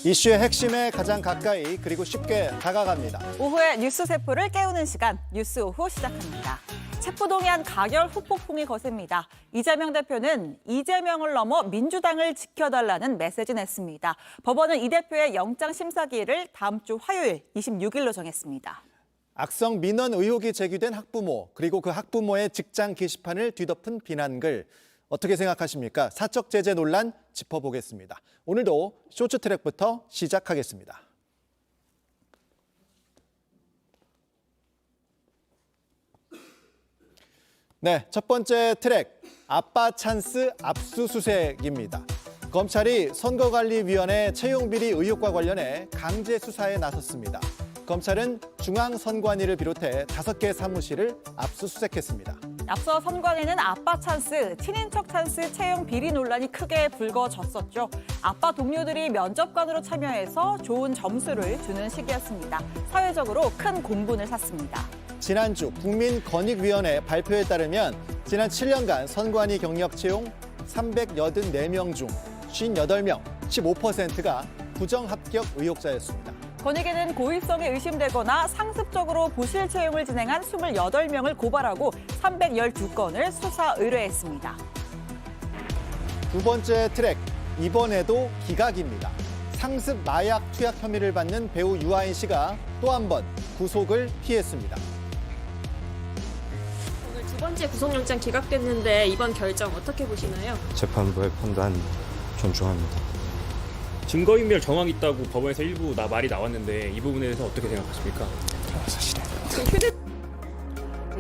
이슈의 핵심에 가장 가까이 그리고 쉽게 다가갑니다. 오후에 뉴스 세포를 깨우는 시간, 뉴스 오후 시작합니다. 체포동의안 가결 후폭풍이 거셉니다. 이재명 대표는 이재명을 넘어 민주당을 지켜달라는 메시지 냈습니다. 법원은 이 대표의 영장 심사기일을 다음 주 화요일 26일로 정했습니다. 악성 민원 의혹이 제기된 학부모, 그리고 그 학부모의 직장 게시판을 뒤덮은 비난글. 어떻게 생각하십니까? 사적 제재 논란 짚어보겠습니다. 오늘도 쇼츠트랙부터 시작하겠습니다. 네, 첫 번째 트랙, 아빠 찬스 압수수색입니다. 검찰이 선거관리위원회 채용비리 의혹과 관련해 강제 수사에 나섰습니다. 검찰은 중앙선관위를 비롯해 5개 사무실을 압수수색했습니다. 앞서 선관위는 아빠 찬스, 친인척 찬스 채용 비리 논란이 크게 불거졌었죠. 아빠 동료들이 면접관으로 참여해서 좋은 점수를 주는 시기였습니다. 사회적으로 큰 공분을 샀습니다. 지난주 국민권익위원회 발표에 따르면 지난 7년간 선관위 경력 채용 384명 중 58명, 15%가 부정합격 의혹자였습니다. 권익위는 고의성이 의심되거나 상습적으로 부실 채용을 진행한 28명을 고발하고 312건을 수사 의뢰했습니다. 두 번째 트랙, 이번에도 기각입니다. 상습 마약 투약 혐의를 받는 배우 유아인 씨가 또 한 번 구속을 피했습니다. 오늘 두 번째 구속영장 기각됐는데 이번 결정 어떻게 보시나요? 재판부의 판단 존중합니다. 증거인멸 정황이 있다고 법원에서 일부 말이 나왔는데 이 부분에 대해서 어떻게 생각하십니까? 사실은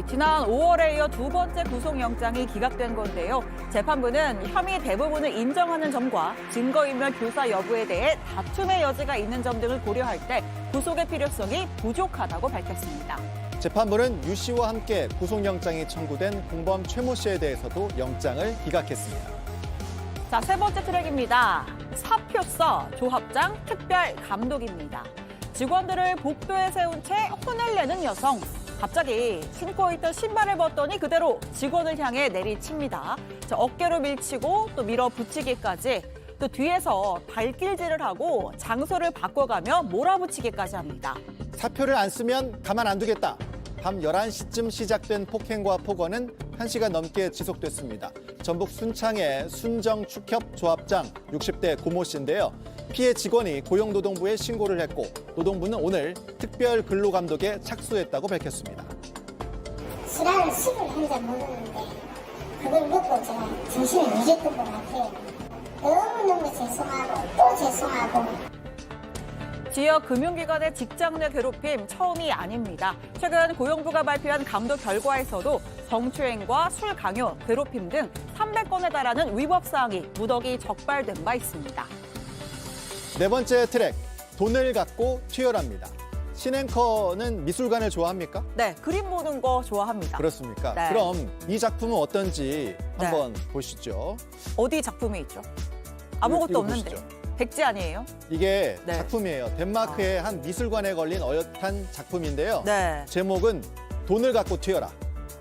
지난 5월에 이어 두 번째 구속영장이 기각된 건데요. 재판부는 혐의 대부분을 인정하는 점과 증거인멸 교사 여부에 대해 다툼의 여지가 있는 점 등을 고려할 때 구속의 필요성이 부족하다고 밝혔습니다. 재판부는 유 씨와 함께 구속영장이 청구된 공범 최모 씨에 대해서도 영장을 기각했습니다. 자, 세 번째 트랙입니다. 사표서 조합장 특별 감독입니다. 직원들을 복도에 세운 채 혼을 내는 여성. 갑자기 신고 있던 신발을 벗더니 그대로 직원을 향해 내리칩니다. 자, 어깨로 밀치고 또 밀어붙이기까지, 또 뒤에서 발길질을 하고 장소를 바꿔가며 몰아붙이기까지 합니다. 사표를 안 쓰면 가만 안 두겠다. 밤 11시쯤 시작된 폭행과 폭언은 1시간 넘게 지속됐습니다. 전북 순창의 순정축협 조합장 60대 고모 씨인데요. 피해 직원이 고용노동부에 신고를 했고 노동부는 오늘 특별 근로감독에 착수했다고 밝혔습니다. 술을 10을 혼자 먹었는데 그걸 먹고 제가 정신을 잃었던 것 같아요. 너무너무 죄송하고 또 죄송하고. 지역 금융기관의 직장 내 괴롭힘 처음이 아닙니다. 최근 고용부가 발표한 감독 결과에서도 성추행과 술 강요, 괴롭힘 등 300건에 달하는 위법 사항이 무더기 적발된 바 있습니다. 네 번째 트랙, 돈을 갖고 튀어랍니다. 신앵커는 미술관을 좋아합니까? 네, 그림 보는 거 좋아합니다. 그렇습니까? 네. 그럼 이 작품은 어떤지 한번 보시죠. 어디 작품이 있죠? 아무것도 이거 없는데. 보시죠. 백지 아니에요? 이게 네. 작품이에요. 덴마크의 한 미술관에 걸린 어엿한 작품인데요. 네. 제목은 돈을 갖고 튀어라.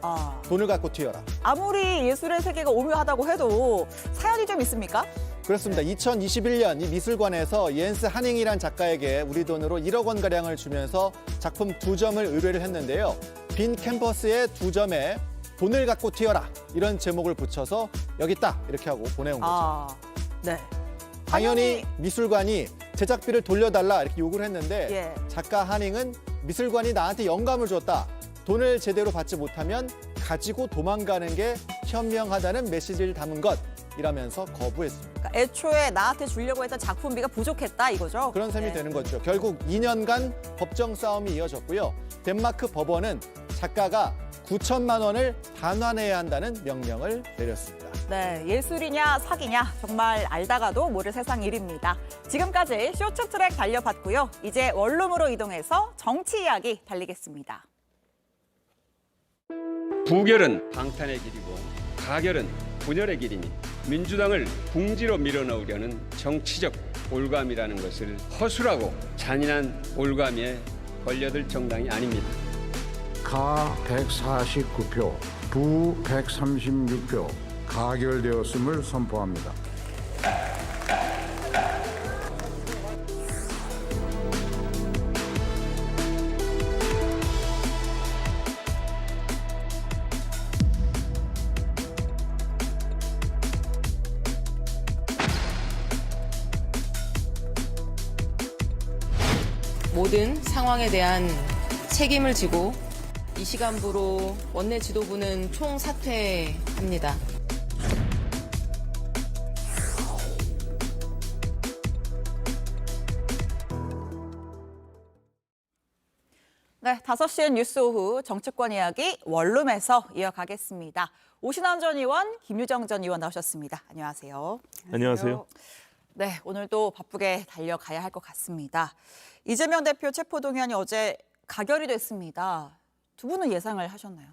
아, 돈을 갖고 튀어라. 아무리 예술의 세계가 오묘하다고 해도 사연이 좀 있습니까? 그렇습니다. 2021년 이 미술관에서 옌스 하닝이란 작가에게 우리 돈으로 1억 원가량을 주면서 작품 2점을 의뢰를 했는데요. 빈 캠퍼스의 2점에 돈을 갖고 튀어라. 이런 제목을 붙여서 여기 있다. 이렇게 하고 보내온 거죠. 아, 네. 당연히 미술관이 제작비를 돌려달라 이렇게 요구를 했는데 예. 작가 하닝은 미술관이 나한테 영감을 줬다. 돈을 제대로 받지 못하면 가지고 도망가는 게 현명하다는 메시지를 담은 것이라면서 거부했습니다. 그러니까 애초에 나한테 주려고 했던 작품비가 부족했다 이거죠? 그런 셈이 네. 되는 거죠. 결국 2년간 법정 싸움이 이어졌고요. 덴마크 법원은 작가가 9천만 원을 반환해야 한다는 명령을 내렸습니다. 네, 예술이냐 사기냐 정말 알다가도 모를 세상 일입니다. 지금까지 쇼츠트랙 달려봤고요. 이제 원룸으로 이동해서 정치 이야기 달리겠습니다. 부결은 방탄의 길이고 가결은 분열의 길이니 민주당을 궁지로 밀어넣으려는 정치적 올감이라는 것을 허술하고 잔인한 올감에 걸려들 정당이 아닙니다. 가 149표, 부 136표 가결되었음을 선포합니다. 모든 상황에 대한 책임을 지고 이 시간부로 원내 지도부는 총사퇴합니다. 네, 5시엔 뉴스 오후 정치권 이야기 원룸에서 이어가겠습니다. 오신환 전 의원, 김유정 전 의원 나오셨습니다. 안녕하세요. 안녕하세요. 네, 오늘도 바쁘게 달려가야 할 것 같습니다. 이재명 대표 체포동의안이 어제 가결이 됐습니다. 두 분은 예상을 하셨나요?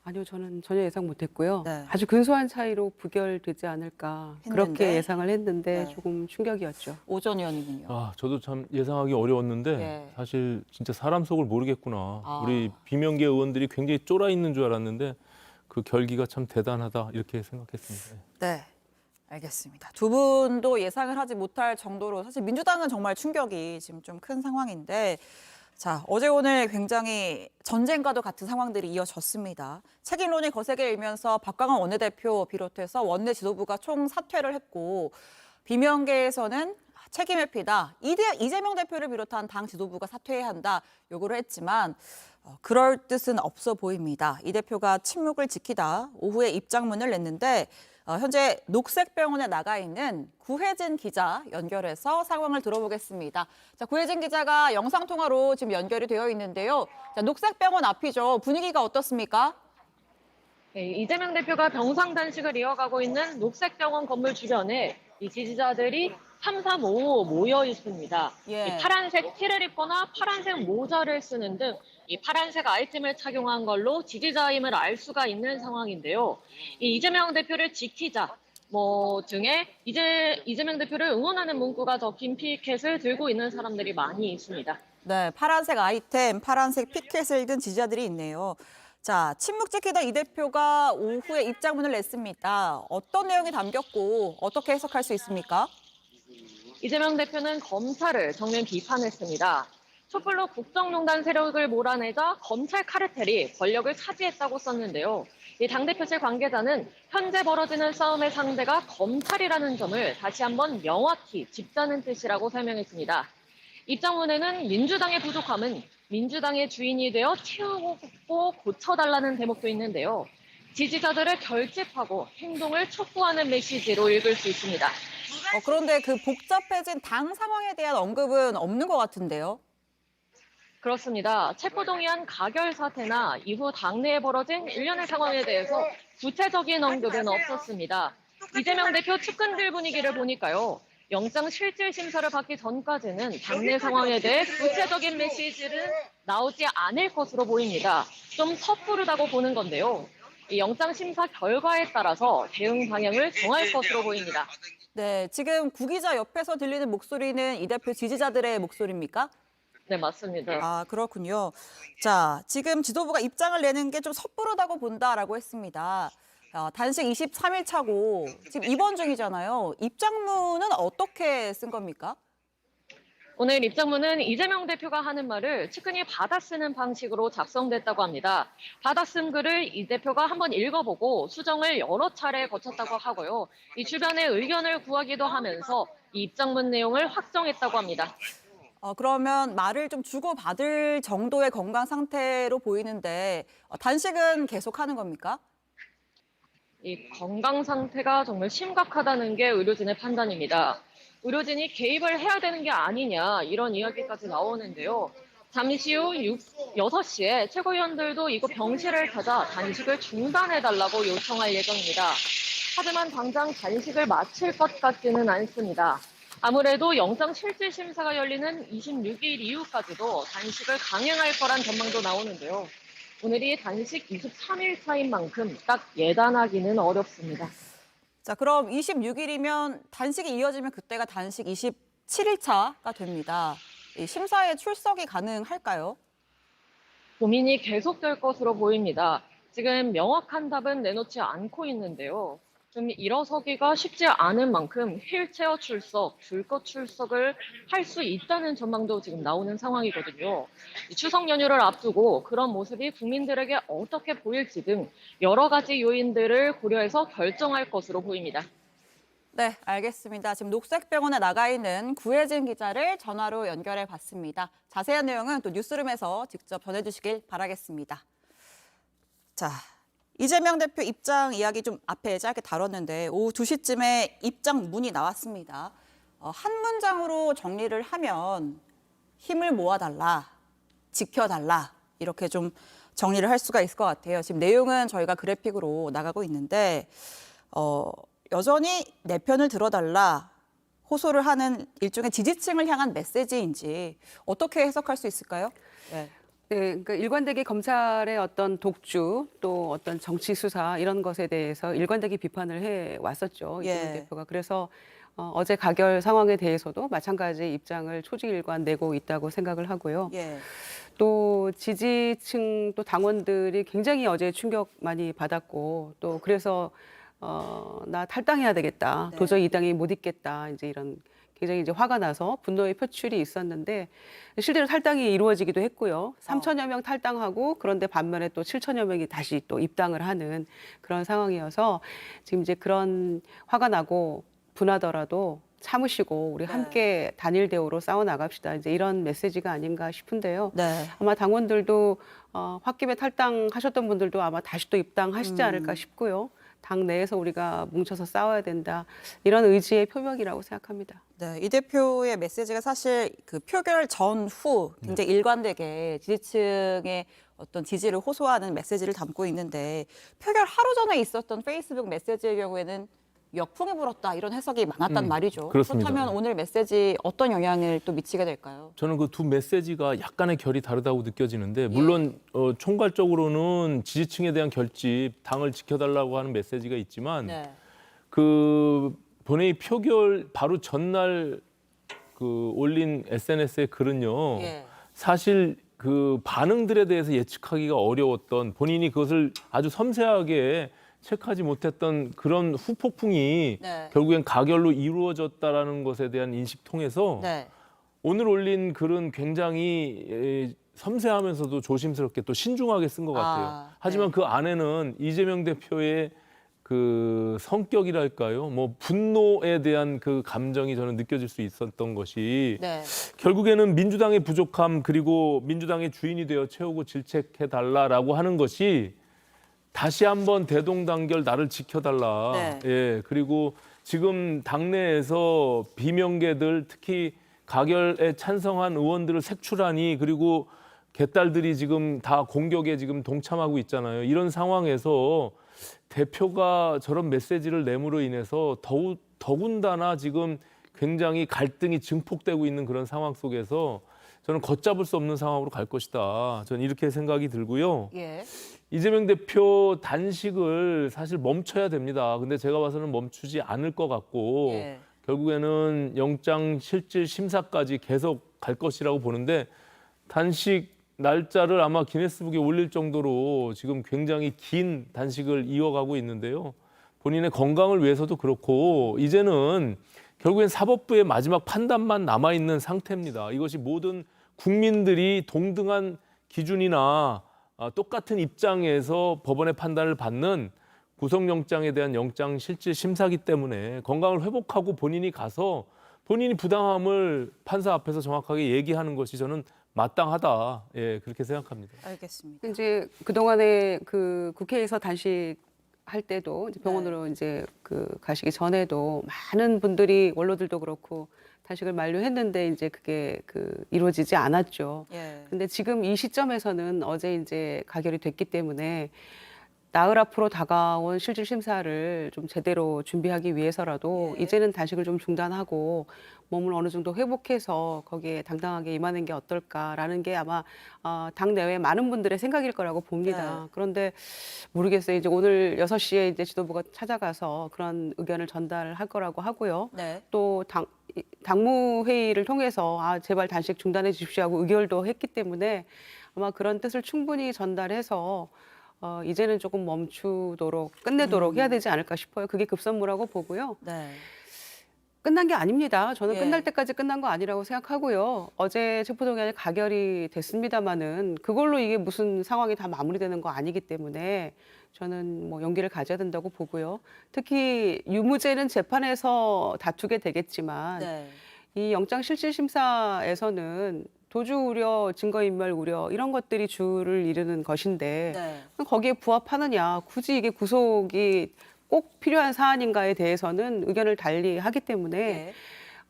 아니요, 저는 전혀 예상 못했고요. 네. 아주 근소한 차이로 부결되지 않을까 그렇게 예상을 했는데 네. 조금 충격이었죠. 오 전 의원님은요? 저도 참 예상하기 어려웠는데 네. 사실 진짜 사람 속을 모르겠구나. 아. 우리 비명계 의원들이 굉장히 쫄아 있는 줄 알았는데 그 결기가 참 대단하다 이렇게 생각했습니다. 네, 알겠습니다. 두 분도 예상을 하지 못할 정도로 사실 민주당은 정말 충격이 지금 좀 큰 상황인데 자, 어제 오늘 굉장히 전쟁과도 같은 상황들이 이어졌습니다. 책임론이 거세게 일면서 박광원 원내대표 비롯해서 원내 지도부가 총사퇴를 했고 비명계에서는 책임 회피다. 이재명 대표를 비롯한 당 지도부가 사퇴해야 한다. 요구를 했지만 그럴 뜻은 없어 보입니다. 이 대표가 침묵을 지키다 오후에 입장문을 냈는데 현재 녹색병원에 나가 있는 구혜진 기자 연결해서 상황을 들어보겠습니다. 자, 구혜진 기자가 영상통화로 지금 연결이 되어 있는데요. 자, 녹색병원 앞이죠. 분위기가 어떻습니까? 네, 이재명 대표가 병상 단식을 이어가고 있는 녹색병원 건물 주변에 이 지지자들이 335 모여 있습니다. 예. 이 파란색 티를 입거나 파란색 모자를 쓰는 등 이 파란색 아이템을 착용한 걸로 지지자임을 알 수가 있는 상황인데요. 이 이재명 대표를 지키자 등에 이재명 대표를 응원하는 문구가 적힌 피켓을 들고 있는 사람들이 많이 있습니다. 네, 파란색 아이템, 파란색 피켓을 든 지지자들이 있네요. 자, 침묵 지키던 이 대표가 오후에 입장문을 냈습니다. 어떤 내용이 담겼고 어떻게 해석할 수 있습니까? 이재명 대표는 검찰을 정면 비판했습니다. 촛불로 국정농단 세력을 몰아내자 검찰 카르텔이 권력을 차지했다고 썼는데요. 이 당대표실 관계자는 현재 벌어지는 싸움의 상대가 검찰이라는 점을 다시 한번 명확히 짚자는 뜻이라고 설명했습니다. 입장문에는 민주당의 부족함은 민주당의 주인이 되어 채우고 고쳐달라는 대목도 있는데요. 지지자들을 결집하고 행동을 촉구하는 메시지로 읽을 수 있습니다. 그런데 그 복잡해진 당 상황에 대한 언급은 없는 것 같은데요. 그렇습니다. 체포동의안 가결 사태나 이후 당내에 벌어진 일련의 상황에 대해서 구체적인 언급은 없었습니다. 이재명 대표 측근들 분위기를 보니까요. 영장 실질 심사를 받기 전까지는 당내 상황에 대해 구체적인 메시지는 나오지 않을 것으로 보입니다. 좀 섣부르다고 보는 건데요. 이 영장 심사 결과에 따라서 대응 방향을 정할 것으로 보입니다. 네, 지금 구 기자 옆에서 들리는 목소리는 이 대표 지지자들의 목소리입니까? 네, 맞습니다. 아, 그렇군요. 자, 지금 지도부가 입장을 내는 게 좀 섣부르다고 본다라고 했습니다. 단식 23일 차고 지금 입원 중이잖아요. 입장문은 어떻게 쓴 겁니까? 오늘 입장문은 이재명 대표가 하는 말을 측근이 받아 쓰는 방식으로 작성됐다고 합니다. 받아 쓴 글을 이 대표가 한번 읽어보고 수정을 여러 차례 거쳤다고 하고요. 이 주변의 의견을 구하기도 하면서 이 입장문 내용을 확정했다고 합니다. 그러면 말을 좀 주고받을 정도의 건강 상태로 보이는데 단식은 계속하는 겁니까? 이 건강 상태가 정말 심각하다는 게 의료진의 판단입니다. 의료진이 개입을 해야 되는 게 아니냐 이런 이야기까지 나오는데요. 잠시 후 6시에 최고위원들도 이곳 병실을 찾아 단식을 중단해달라고 요청할 예정입니다. 하지만 당장 단식을 마칠 것 같지는 않습니다. 아무래도 영장 실질 심사가 열리는 26일 이후까지도 단식을 강행할 거란 전망도 나오는데요. 오늘이 단식 23일 차인 만큼 딱 예단하기는 어렵습니다. 자, 그럼 26일이면 단식이 이어지면 그때가 단식 27일 차가 됩니다. 이 심사에 출석이 가능할까요? 고민이 계속될 것으로 보입니다. 지금 명확한 답은 내놓지 않고 있는데요. 좀 일어서기가 쉽지 않은 만큼 휠체어 출석, 줄것 출석을 할 수 있다는 전망도 지금 나오는 상황이거든요. 추석 연휴를 앞두고 그런 모습이 국민들에게 어떻게 보일지 등 여러 가지 요인들을 고려해서 결정할 것으로 보입니다. 네, 알겠습니다. 지금 녹색병원에 나가 있는 구혜진 기자를 전화로 연결해 봤습니다. 자세한 내용은 또 뉴스룸에서 직접 전해주시길 바라겠습니다. 자, 이재명 대표 입장 이야기 좀 앞에 짧게 다뤘는데 오후 2시쯤에 입장문이 나왔습니다. 한 문장으로 정리를 하면 힘을 모아달라, 지켜달라 이렇게 좀 정리를 할 수가 있을 것 같아요. 지금 내용은 저희가 그래픽으로 나가고 있는데 여전히 내 편을 들어달라 호소를 하는 일종의 지지층을 향한 메시지인지 어떻게 해석할 수 있을까요? 네. 네, 그러니까 일관되게 검찰의 어떤 독주 또 어떤 정치 수사 이런 것에 대해서 일관되게 비판을 해 왔었죠. 이재명 대표가. 그래서 어제 가결 상황에 대해서도 마찬가지 입장을 초지일관 내고 있다고 생각을 하고요. 또 지지층 또 당원들이 굉장히 어제 충격 많이 받았고 또 그래서 나 탈당해야 되겠다. 도저히 이 당이 못 있겠다. 이제 이런 굉장히 이제 화가 나서 분노의 표출이 있었는데 실제로 탈당이 이루어지기도 했고요. 3천여 명 탈당하고 그런데 반면에 또 7천여 명이 다시 또 입당을 하는 그런 상황이어서 지금 이제 그런 화가 나고 분하더라도 참으시고 우리 함께 단일 대우로 싸워 나갑시다. 이제 이런 메시지가 아닌가 싶은데요. 아마 당원들도 홧김에 탈당하셨던 분들도 아마 다시 또 입당하시지 않을까 싶고요. 당 내에서 우리가 뭉쳐서 싸워야 된다. 이런 의지의 표명이라고 생각합니다. 네, 이 대표의 메시지가 사실 그 표결 전후 굉장히 일관되게 지지층의 어떤 지지를 호소하는 메시지를 담고 있는데 표결 하루 전에 있었던 페이스북 메시지의 경우에는 역풍이 불었다 이런 해석이 많았단 말이죠. 그렇습니다. 그렇다면 오늘 메시지 어떤 영향을 또 미치게 될까요? 저는 그 두 메시지가 약간의 결이 다르다고 느껴지는데 물론 총괄적으로는 지지층에 대한 결집, 당을 지켜달라고 하는 메시지가 있지만 그 본회의 표결 바로 전날 그 올린 SNS의 글은요. 사실 그 반응들에 대해서 예측하기가 어려웠던 본인이 그것을 아주 섬세하게 체크하지 못했던 그런 후폭풍이 결국엔 가결로 이루어졌다라는 것에 대한 인식 통해서 오늘 올린 글은 굉장히 섬세하면서도 조심스럽게 또 신중하게 쓴 것 같아요. 하지만 그 안에는 이재명 대표의 그 성격이랄까요? 뭐 분노에 대한 그 감정이 저는 느껴질 수 있었던 것이 결국에는 민주당의 부족함 그리고 민주당의 주인이 되어 채우고 질책해달라라고 하는 것이 다시 한번 대동단결 나를 지켜달라. 그리고 지금 당내에서 비명계들 특히 가결에 찬성한 의원들을 색출하니 그리고 개딸들이 지금 다 공격에 지금 동참하고 있잖아요. 이런 상황에서 대표가 저런 메시지를 내므로 인해서 더군다나 지금 굉장히 갈등이 증폭되고 있는 그런 상황 속에서 저는 걷잡을 수 없는 상황으로 갈 것이다. 저는 이렇게 생각이 들고요. 이재명 대표 단식을 사실 멈춰야 됩니다. 근데 제가 봐서는 멈추지 않을 것 같고 결국에는 영장 실질 심사까지 계속 갈 것이라고 보는데 단식 날짜를 아마 기네스북에 올릴 정도로 지금 굉장히 긴 단식을 이어가고 있는데요. 본인의 건강을 위해서도 그렇고 이제는 결국엔 사법부의 마지막 판단만 남아있는 상태입니다. 이것이 모든 국민들이 동등한 기준이나 똑같은 입장에서 법원의 판단을 받는 구속영장에 대한 영장 실질 심사기 때문에 건강을 회복하고 본인이 가서 본인이 부당함을 판사 앞에서 정확하게 얘기하는 것이 저는 마땅하다. 그렇게 생각합니다. 알겠습니다. 이제 그동안에 그 국회에서 단식할 때도 이제 병원으로 이제 그 가시기 전에도 많은 분들이 원로들도 그렇고 단식을 만료했는데 이제 그게 이루어지지 않았죠. 근데 지금 이 시점에서는 어제 이제 가결이 됐기 때문에 나흘 앞으로 다가온 실질 심사를 좀 제대로 준비하기 위해서라도 이제는 단식을 좀 중단하고 몸을 어느 정도 회복해서 거기에 당당하게 임하는 게 어떨까라는 게 아마 당 내외 많은 분들의 생각일 거라고 봅니다. 그런데 모르겠어요. 이제 오늘 6시에 이제 지도부가 찾아가서 그런 의견을 전달할 거라고 하고요. 또 당무회의를 통해서 제발 단식 중단해 주십시오 하고 의결도 했기 때문에 아마 그런 뜻을 충분히 전달해서 이제는 조금 끝내도록 해야 되지 않을까 싶어요. 그게 급선무라고 보고요. 끝난 게 아닙니다. 저는 예. 끝날 때까지 끝난 거 아니라고 생각하고요. 어제 체포동의안이 가결이 됐습니다마는 그걸로 이게 무슨 상황이 다 마무리되는 거 아니기 때문에 저는 뭐 용기를 가져야 된다고 보고요. 특히 유무죄는 재판에서 다투게 되겠지만 네. 이 영장실질심사에서는 도주 우려, 증거인멸 우려 이런 것들이 주를 이루는 것인데 네. 거기에 부합하느냐, 굳이 이게 구속이 꼭 필요한 사안인가에 대해서는 의견을 달리 하기 때문에 네.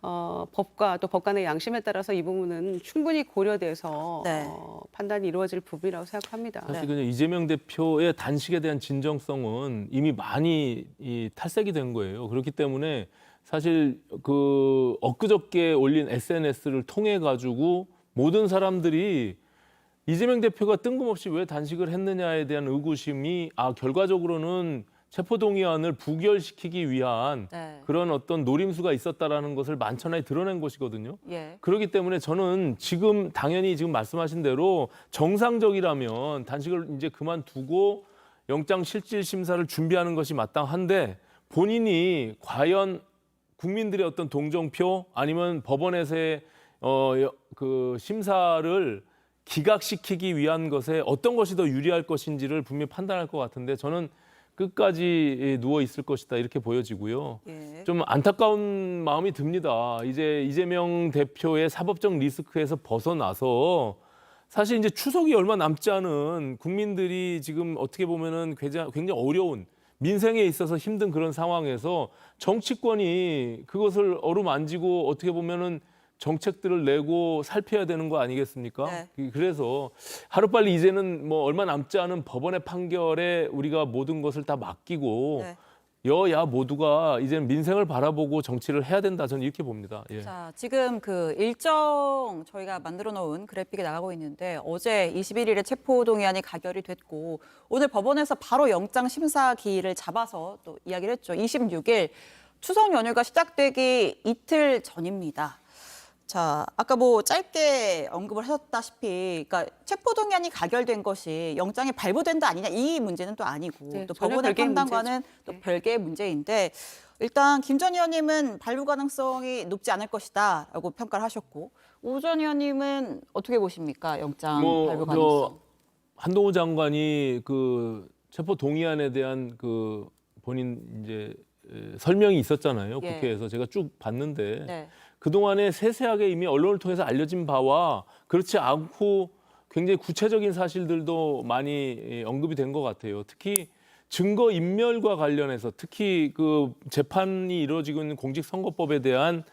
법과 또 법관의 양심에 따라서 이 부분은 충분히 고려돼서 네. 판단이 이루어질 부분이라고 생각합니다. 사실 그냥 이재명 대표의 단식에 대한 진정성은 이미 많이 탈색이 된 거예요. 그렇기 때문에 사실 그 엊그저께 올린 SNS를 통해 가지고 모든 사람들이 이재명 대표가 뜬금없이 왜 단식을 했느냐에 대한 의구심이 결과적으로는 체포동의안을 부결시키기 위한 네. 그런 어떤 노림수가 있었다라는 것을 만천하에 드러낸 것이거든요. 예. 그렇기 때문에 저는 지금 당연히 지금 말씀하신 대로 정상적이라면 단식을 이제 그만두고 영장실질심사를 준비하는 것이 마땅한데 본인이 과연 국민들의 어떤 동정표 아니면 법원에서의 그 심사를 기각시키기 위한 것에 어떤 것이 더 유리할 것인지를 분명히 판단할 것 같은데 저는 끝까지 누워 있을 것이다 이렇게 보여지고요. 예. 좀 안타까운 마음이 듭니다. 이제 이재명 대표의 사법적 리스크에서 벗어나서 사실 이제 추석이 얼마 남지 않은 국민들이 지금 어떻게 보면은 굉장히 어려운 민생에 있어서 힘든 그런 상황에서 정치권이 그것을 어루만지고 어떻게 보면은 정책들을 내고 살펴야 되는 거 아니겠습니까? 네. 그래서 하루빨리 이제는 뭐 얼마 남지 않은 법원의 판결에 우리가 모든 것을 다 맡기고 네. 여야 모두가 이제는 민생을 바라보고 정치를 해야 된다. 저는 이렇게 봅니다. 예. 자, 지금 그 일정 저희가 만들어 놓은 그래픽이 나가고 있는데 어제 21일에 체포동의안이 가결이 됐고 오늘 법원에서 바로 영장 심사 기일을 잡아서 또 이야기를 했죠. 26일 추석 연휴가 시작되기 이틀 전입니다. 자, 아까 뭐 짧게 언급을 하셨다시피, 그러니까 체포동의안이 가결된 것이 영장이 발부된다 아니냐 이 문제는 또 아니고 네, 또 전혀 법원의 별개의 판단과는 문제죠. 또 네. 별개의 문제인데 일단 김 전 의원님은 발부 가능성이 높지 않을 것이다라고 평가를 하셨고 오 전 의원님은 어떻게 보십니까 영장 발부 가능성? 한동훈 장관이 그 체포동의안에 대한 그 본인 이제 설명이 있었잖아요. 예. 국회에서 제가 쭉 봤는데. 네. 그동안에 세세하게 이미 언론을 통해서 알려진 바와 그렇지 않고 굉장히 구체적인 사실들도 많이 언급이 된 것 같아요. 특히 증거인멸과 관련해서 특히 그 재판이 이루어지고 있는 공직선거법에 대한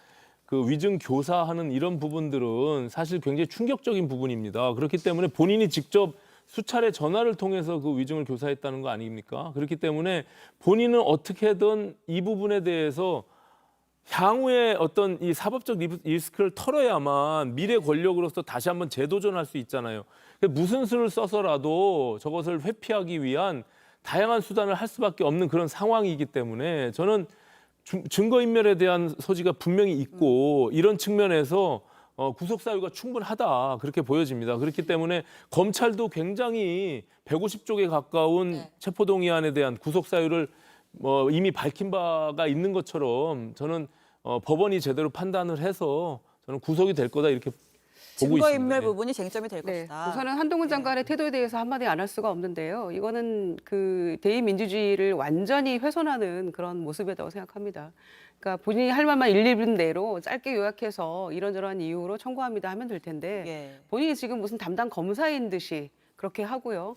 그 위증 교사하는 이런 부분들은 사실 굉장히 충격적인 부분입니다. 그렇기 때문에 본인이 직접 수차례 전화를 통해서 그 위증을 교사했다는 거 아닙니까? 그렇기 때문에 본인은 어떻게든 이 부분에 대해서 향후에 어떤 이 사법적 리스크를 털어야만 미래 권력으로서 다시 한번 재도전할 수 있잖아요. 무슨 수를 써서라도 저것을 회피하기 위한 다양한 수단을 할 수밖에 없는 그런 상황이기 때문에 저는 증거인멸에 대한 소지가 분명히 있고 이런 측면에서 구속 사유가 충분하다 그렇게 보여집니다. 그렇기 때문에 검찰도 굉장히 150쪽에 가까운 네. 체포동의안에 대한 구속 사유를 이미 밝힌 바가 있는 것처럼 저는 법원이 제대로 판단을 해서 저는 구속이 될 거다 이렇게 보고 있습니다. 증거인멸 예. 부분이 쟁점이 될 네, 것이다. 우선은 한동훈 장관의 태도에 대해서 한마디 안 할 수가 없는데요. 이거는 그 대의민주주의를 완전히 훼손하는 그런 모습이라고 생각합니다. 그러니까 본인이 할 말만 1, 2분 내로 짧게 요약해서 이런저런 이유로 청구합니다 하면 될 텐데 예. 본인이 지금 무슨 담당 검사인 듯이 그렇게 하고요.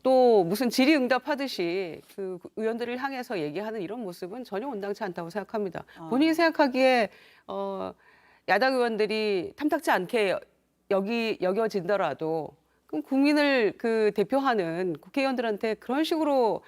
또 무슨 질의응답하듯이 그 의원들을 향해서 얘기하는 이런 모습은 전혀 온당치 않다고 생각합니다. 본인이 생각하기에 야당 의원들이 탐탁지 않게 여겨진더라도 그럼 국민을 그 대표하는 국회의원들한테 그런 식으로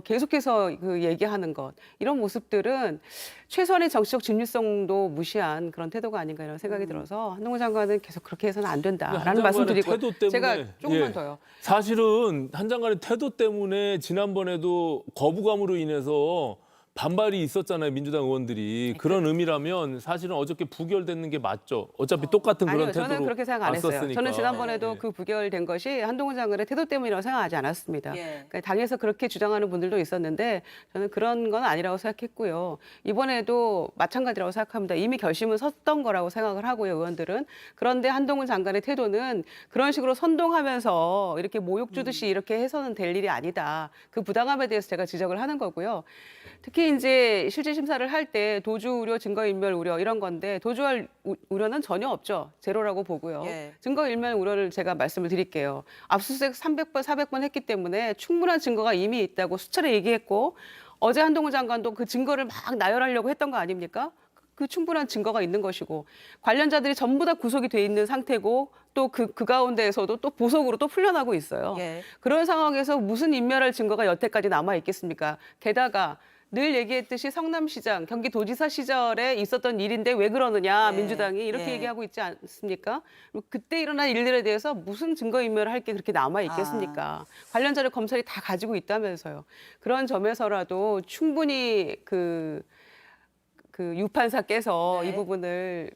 계속해서 그 얘기하는 것 이런 모습들은 최소한의 정치적 중립성도 무시한 그런 태도가 아닌가 이런 생각이 들어서 한동훈 장관은 계속 그렇게 해서는 안 된다라는 말씀드리고 태도 때문에, 제가 조금만 더요. 사실은 한 장관의 태도 때문에 지난번에도 거부감으로 인해서 반발이 있었잖아요, 민주당 의원들이. 그런 의미라면 사실은 어저께 부결되는 게 맞죠. 어차피 똑같은 그런 아니요, 태도로 저는 그렇게 생각 안 했어요. 왔었으니까. 저는 지난번에도 그 부결된 것이 한동훈 장관의 태도 때문이라고 생각하지 않았습니다. 그러니까 당에서 그렇게 주장하는 분들도 있었는데 저는 그런 건 아니라고 생각했고요. 이번에도 마찬가지라고 생각합니다. 이미 결심은 섰던 거라고 생각을 하고요, 의원들은. 그런데 한동훈 장관의 태도는 그런 식으로 선동하면서 이렇게 모욕 주듯이 이렇게 해서는 될 일이 아니다. 그 부당함에 대해서 제가 지적을 하는 거고요. 특히 이제 실질 심사를 할 때 도주 우려, 증거인멸 우려 이런 건데 도주할 우려는 전혀 없죠. 제로라고 보고요. 증거인멸 우려를 제가 말씀을 드릴게요. 압수수색 300번, 400번 했기 때문에 충분한 증거가 이미 있다고 수차례 얘기했고 어제 한동훈 장관도 그 증거를 막 나열하려고 했던 거 아닙니까? 그 충분한 증거가 있는 것이고 관련자들이 전부 다 구속이 돼 있는 상태고 또 그 가운데에서도 또 보석으로 또 풀려나고 있어요. 그런 상황에서 무슨 인멸할 증거가 여태까지 남아 있겠습니까? 게다가 늘 얘기했듯이 성남시장, 경기도지사 시절에 있었던 일인데 왜 그러느냐 민주당이 이렇게 얘기하고 있지 않습니까? 그때 일어난 일들에 대해서 무슨 증거인멸을 할 게 그렇게 남아 있겠습니까? 관련 자료 검찰이 다 가지고 있다면서요. 그런 점에서라도 충분히 그 유판사께서 이 부분을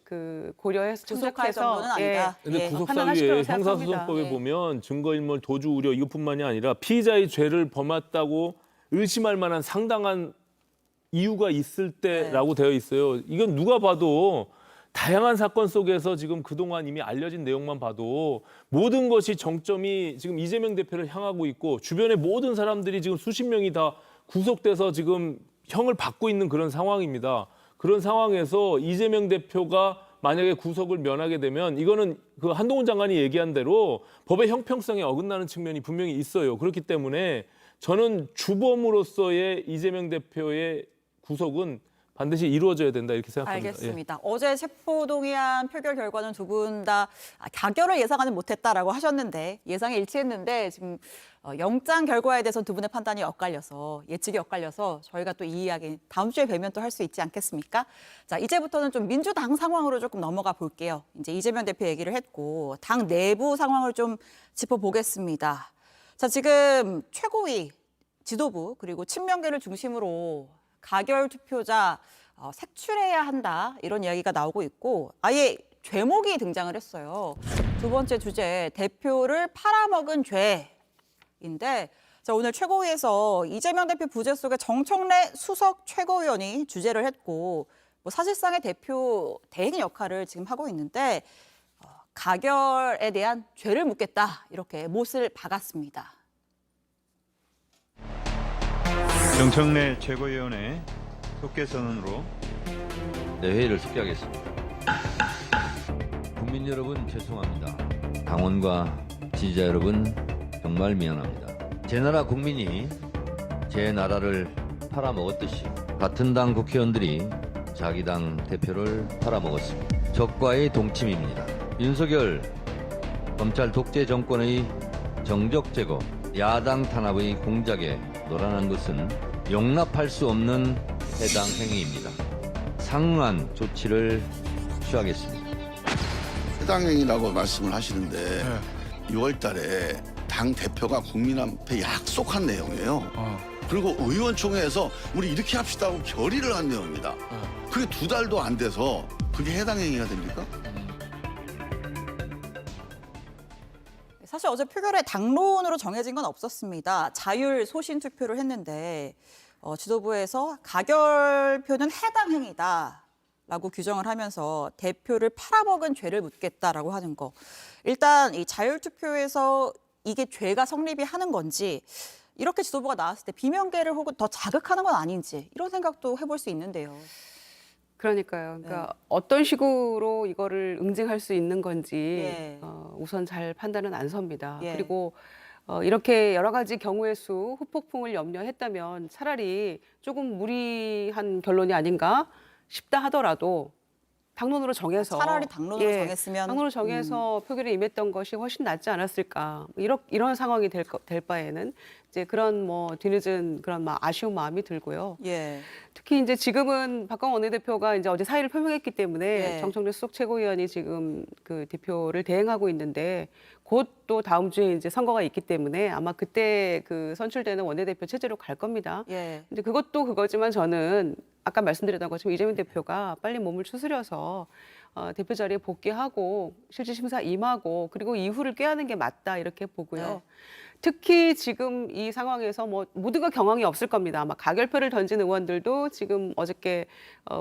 고려해서 구속할 정도는 아니다. 근데 구속사유에 형사소송법에 보면 증거인멸, 도주 우려 이것뿐만이 아니라 피의자의 죄를 범했다고 의심할 만한 상당한 이유가 있을 때라고 되어 있어요. 이건 누가 봐도 다양한 사건 속에서 지금 그동안 이미 알려진 내용만 봐도 모든 것이 정점이 지금 이재명 대표를 향하고 있고 주변의 모든 사람들이 지금 수십 명이 다 구속돼서 지금 형을 받고 있는 그런 상황입니다. 그런 상황에서 이재명 대표가 만약에 구속을 면하게 되면 이거는 그 한동훈 장관이 얘기한 대로 법의 형평성에 어긋나는 측면이 분명히 있어요. 그렇기 때문에 저는 주범으로서의 이재명 대표의 구속은 반드시 이루어져야 된다 이렇게 생각합니다. 알겠습니다. 어제 체포동의안 표결 결과는 두 분 다 가결을 예상하지 못했다라고 하셨는데 예상이 일치했는데 지금 영장 결과에 대해서 두 분의 판단이 엇갈려서 예측이 엇갈려서 저희가 또 이 이야기 다음 주에 뵈면 또 할 수 있지 않겠습니까? 자, 이제부터는 좀 민주당 상황으로 조금 넘어가 볼게요. 이제 이재명 대표 얘기를 했고 당 내부 상황을 좀 짚어보겠습니다. 자, 지금 최고위 지도부 그리고 친명계를 중심으로 가결 투표자 색출해야 한다 이런 이야기가 나오고 있고 아예 죄목이 등장을 했어요. 두 번째 주제 대표를 팔아먹은 죄인데 자, 오늘 최고위에서 이재명 대표 부재 속에 정청래 수석 최고위원이 주재를 했고 뭐 사실상의 대표 대행 역할을 지금 하고 있는데 가결에 대한 죄를 묻겠다 이렇게 못을 박았습니다. 정청래 최고위원의 속개 선언으로 회의를 속개하겠습니다. 국민 여러분 죄송합니다. 당원과 지지자 여러분 정말 미안합니다. 제 나라 국민이 제 나라를 팔아먹었듯이 같은 당 국회의원들이 자기 당 대표를 팔아먹었습니다. 적과의 동침입니다. 윤석열 검찰 독재 정권의 정적 제거, 야당 탄압의 공작에 노란한 것은 용납할 수 없는 해당 행위입니다. 상응한 조치를 취하겠습니다. 해당 행위라고 말씀을 하시는데 6월 달에 당 대표가 국민 앞에 약속한 내용이에요. 그리고 의원총회에서 우리 이렇게 합시다 하고 결의를 한 내용입니다. 그게 2달도 안 돼서 그게 해당 행위가 됩니까? 사실 어제 표결에 당론으로 정해진 건 없었습니다. 자율 소신 투표를 했는데 지도부에서 가결표는 해당 행위다라고 규정을 하면서 대표를 팔아먹은 죄를 묻겠다라고 하는 거. 일단 이 자율 투표에서 이게 죄가 성립이 하는 건지 이렇게 지도부가 나왔을 때 비명계를 혹은 더 자극하는 건 아닌지 이런 생각도 해볼 수 있는데요. 그러니까요. 그러니까 어떤 식으로 이거를 응징할 수 있는 건지 우선 잘 판단은 안 섭니다. 그리고 이렇게 여러 가지 경우의 수, 후폭풍을 염려했다면 차라리 조금 무리한 결론이 아닌가 싶다 하더라도 당론으로 정해서 차라리 당론으로 정했으면 당론으로 정해서 표결에 임했던 것이 훨씬 낫지 않았을까 이런 상황이 될 바에는 이제 그런 뭐 뒤늦은 그런 막 아쉬운 마음이 들고요. 예. 특히 이제 지금은 박광원 원내대표가 이제 어제 사의를 표명했기 때문에 예. 정청래 수석 최고위원이 지금 그 대표를 대행하고 있는데 곧 또 다음 주에 이제 선거가 있기 때문에 아마 그때 그 선출되는 원내대표 체제로 갈 겁니다. 예. 근데 그것도 그거지만 저는 아까 말씀드렸던 것처럼 이재명 대표가 빨리 몸을 추스려서 대표 자리에 복귀하고 실질 심사 임하고 그리고 이후를 꾀하는 게 맞다 이렇게 보고요. 네. 특히 지금 이 상황에서 뭐 모두가 경황이 없을 겁니다. 아마 가결표를 던진 의원들도 지금 어저께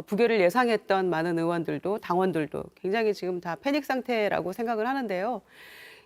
부결을 예상했던 많은 의원들도 당원들도 굉장히 지금 다 패닉 상태라고 생각을 하는데요.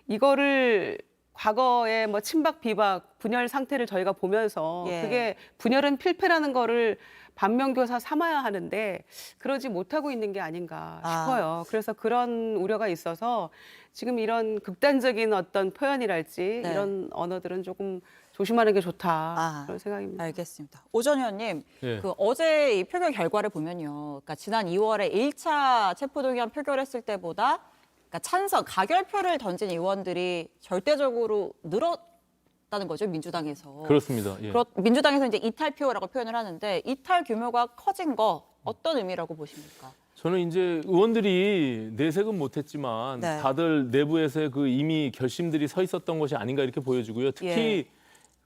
이거를 과거에 뭐 친박, 비박, 분열 상태를 저희가 보면서 예. 그게 분열은 필패라는 거를 반면교사 삼아야 하는데 그러지 못하고 있는 게 아닌가 싶어요. 그래서 그런 우려가 있어서 지금 이런 극단적인 어떤 표현이랄지 네. 이런 언어들은 조금 조심하는 게 좋다 그런 생각입니다. 알겠습니다. 오전 의원님, 예. 그 어제 이 표결 결과를 보면요. 그러니까 지난 2월에 1차 체포동의안 표결했을 때보다 그러니까 찬성, 가결표를 던진 의원들이 절대적으로 늘었다는 거죠, 민주당에서. 그렇습니다. 예. 민주당에서 이제 이탈표라고 표현을 하는데 이탈 규모가 커진 거 어떤 의미라고 보십니까? 저는 이제 의원들이 내색은 못했지만 네. 다들 내부에서의 그 이미 결심들이 서 있었던 것이 아닌가 이렇게 보여지고요. 특히 예.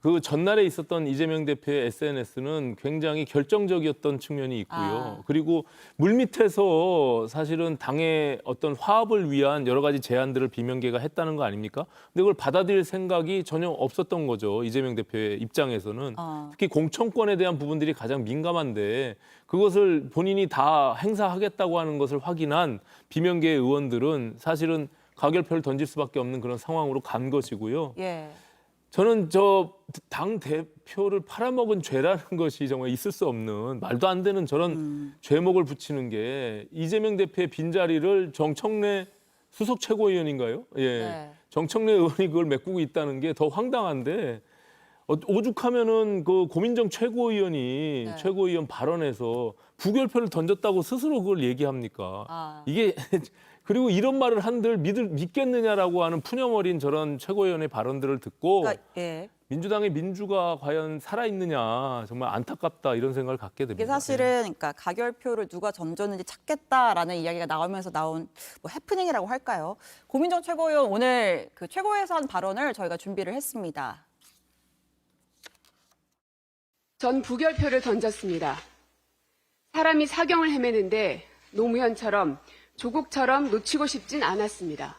그 전날에 있었던 이재명 대표의 SNS는 굉장히 결정적이었던 측면이 있고요. 그리고 물밑에서 사실은 당의 어떤 화합을 위한 여러 가지 제안들을 비명계가 했다는 거 아닙니까? 근데 그걸 받아들일 생각이 전혀 없었던 거죠. 이재명 대표의 입장에서는. 특히 공천권에 대한 부분들이 가장 민감한데 그것을 본인이 다 행사하겠다고 하는 것을 확인한 비명계 의원들은 사실은 가결표를 던질 수밖에 없는 그런 상황으로 간 것이고요. 예. 저는 저 당 대표를 팔아먹은 죄라는 것이 정말 있을 수 없는 말도 안 되는 저런 죄목을 붙이는 게 이재명 대표의 빈자리를 정청래 수석 최고위원인가요? 예. 네. 정청래 의원이 그걸 메꾸고 있다는 게 더 황당한데 오죽하면은 그 고민정 최고위원이 네. 최고위원 발언에서 부결표를 던졌다고 스스로 그걸 얘기합니까? 이게 그리고 이런 말을 한들 믿겠느냐라고 하는 푸념어린 저런 최고위원의 발언들을 듣고 그러니까, 예. 민주당의 민주가 과연 살아있느냐 정말 안타깝다 이런 생각을 갖게 됩니다. 이게 사실은 그러니까 가결표를 누가 던졌는지 찾겠다라는 이야기가 나오면서 나온 뭐 해프닝이라고 할까요? 고민정 최고위원 오늘 그 최고위에서 한 발언을 저희가 준비를 했습니다. 전 부결표를 던졌습니다. 사람이 사경을 헤매는데 노무현처럼 조국처럼 놓치고 싶진 않았습니다.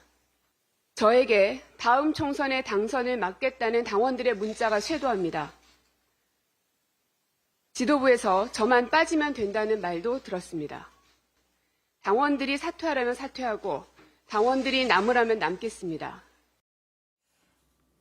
저에게 다음 총선에 당선을 막겠다는 당원들의 문자가 쇄도합니다. 지도부에서 저만 빠지면 된다는 말도 들었습니다. 당원들이 사퇴하라면 사퇴하고 당원들이 남으라면 남겠습니다.